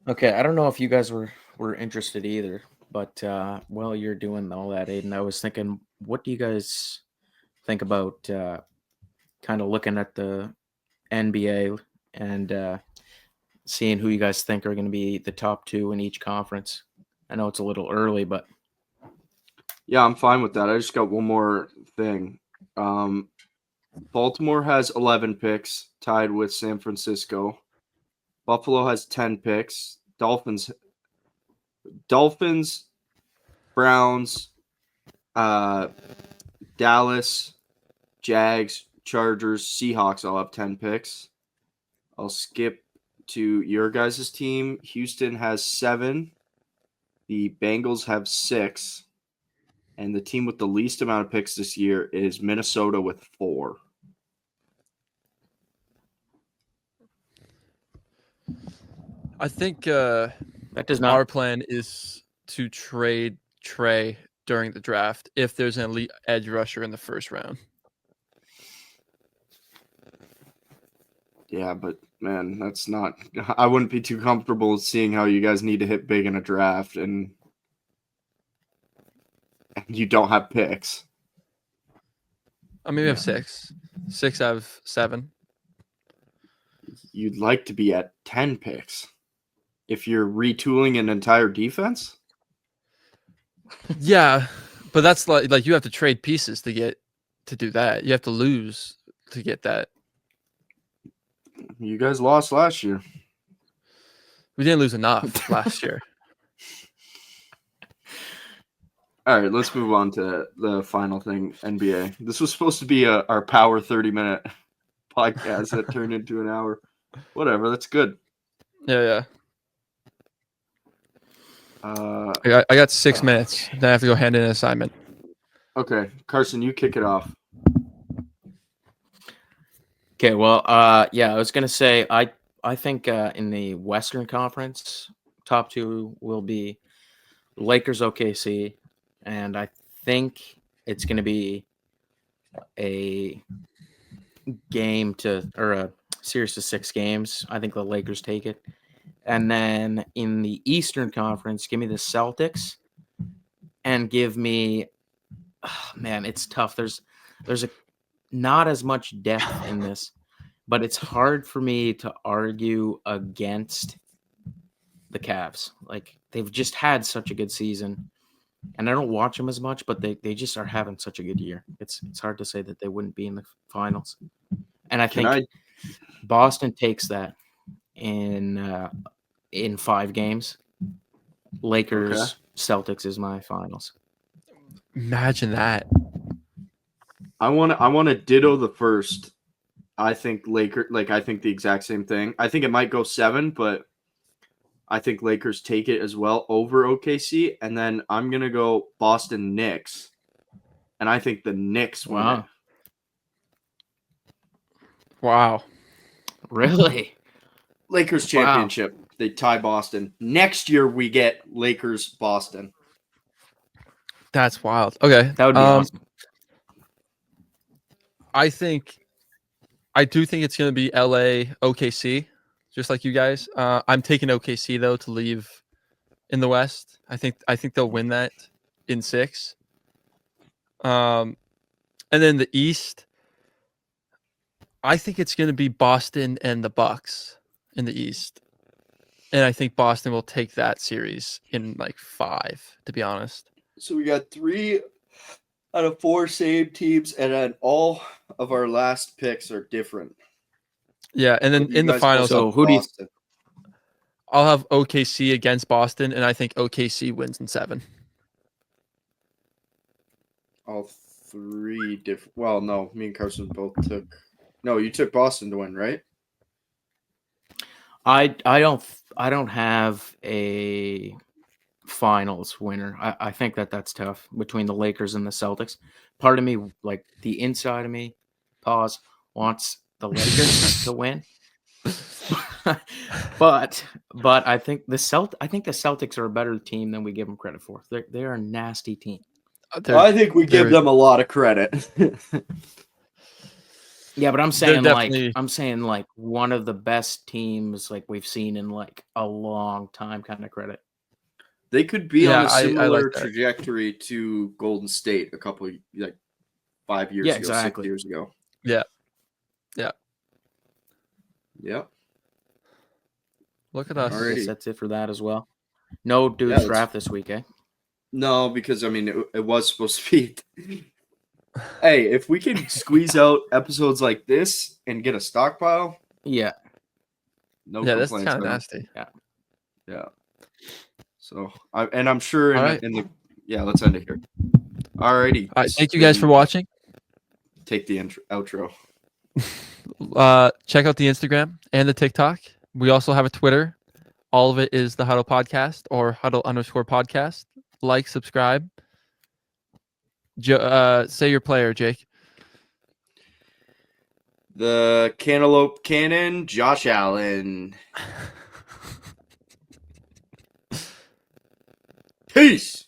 Okay, I don't know if you guys were interested either, but while you're doing all that, Aiden, I was thinking, what do you guys think about kind of looking at the NBA and seeing who you guys think are going to be the top two in each conference? I know it's a little early, but Yeah, I'm fine with that. I just got one more thing. Baltimore has 11 picks, tied with San Francisco. Buffalo has 10 picks. Dolphins, Browns, Dallas, Jags, Chargers, Seahawks all have 10 picks. I'll skip to your guys' team. Houston has 7. The Bengals have 6. And the team with the least amount of picks this year is Minnesota with 4. I think that does our not. plan is to trade Trey during the draft if there's an elite edge rusher in the first round. Yeah, but man, that's not. I wouldn't be too comfortable seeing how you guys need to hit big in a draft and you don't have picks. I mean, we have 6. 6 out of 7. You'd like to be at 10 picks if you're retooling an entire defense. Yeah, but that's like you have to trade pieces to do that. You have to lose to get that. You guys lost last year. We didn't lose enough last year. All right, let's move on to the final thing, NBA. This was supposed to be our power 30-minute podcast that turned into an hour. Whatever, that's good. Yeah. I got 6 minutes. Then I have to go hand in an assignment. Okay, Carson, you kick it off. Okay, well, yeah, I was gonna say I think in the Western Conference, top two will be Lakers, OKC, and I think it's gonna be a series of 6 games. I think the Lakers take it, and then in the Eastern Conference, give me the Celtics, and give me, man, it's tough. There's not as much depth in this, but it's hard for me to argue against the Cavs. Like, they've just had such a good season, and I don't watch them as much, but they just are having such a good year. It's hard to say that they wouldn't be in the finals. And I think Boston takes that in 5 games. Lakers, Celtics is my finals. Imagine that. I want to ditto the first. I think I think the exact same thing. I think it might go 7, but I think Lakers take it as well over OKC, and then I'm gonna go Boston Knicks, and I think the Knicks win it. Wow. Really? Lakers championship. Wow. They tie Boston. Next year we get Lakers Boston. That's wild. Okay. That would be awesome. I do think it's going to be LA OKC, just like you guys. I'm taking OKC though to leave in the West. I think they'll win that in 6. And then the East, I think it's going to be Boston and the Bucks in the East. And I think Boston will take that series in like 5, to be honest. So we got 3 out of 4 same teams, and then all of our last picks are different. Yeah, and then in the finals, so who do you? I'll have OKC against Boston, and I think OKC wins in 7. All 3 different. Well, no, me and Carson both took. No, you took Boston to win, right? I don't have a finals winner. I think that's tough between the Lakers and the Celtics. Part of me, like the inside of me, wants the Lakers to win. but I think the Celtics are a better team than we give them credit for. They are a nasty team. I think we give them a lot of credit. Yeah, but I'm saying like one of the best teams like we've seen in like a long time kind of credit. They could be on a similar trajectory to Golden State a couple of 5 years ago, exactly. 6 years ago. Yeah. Look at us. I guess that's it for that as well. No dudes draft this week, eh? No, because I mean it was supposed to be. Hey, if we can squeeze out episodes like this and get a stockpile, yeah, no complaints. That's kind of nasty. Yeah. So I'm sure in the let's end it here. Alrighty. All right, thank you guys for watching. Take the outro. Check out the Instagram and the TikTok. We also have a Twitter. All of it is the Huddle Podcast or Huddle_podcast. Like, subscribe. Say your player, Jake. The Cantaloupe Cannon, Josh Allen. Peace.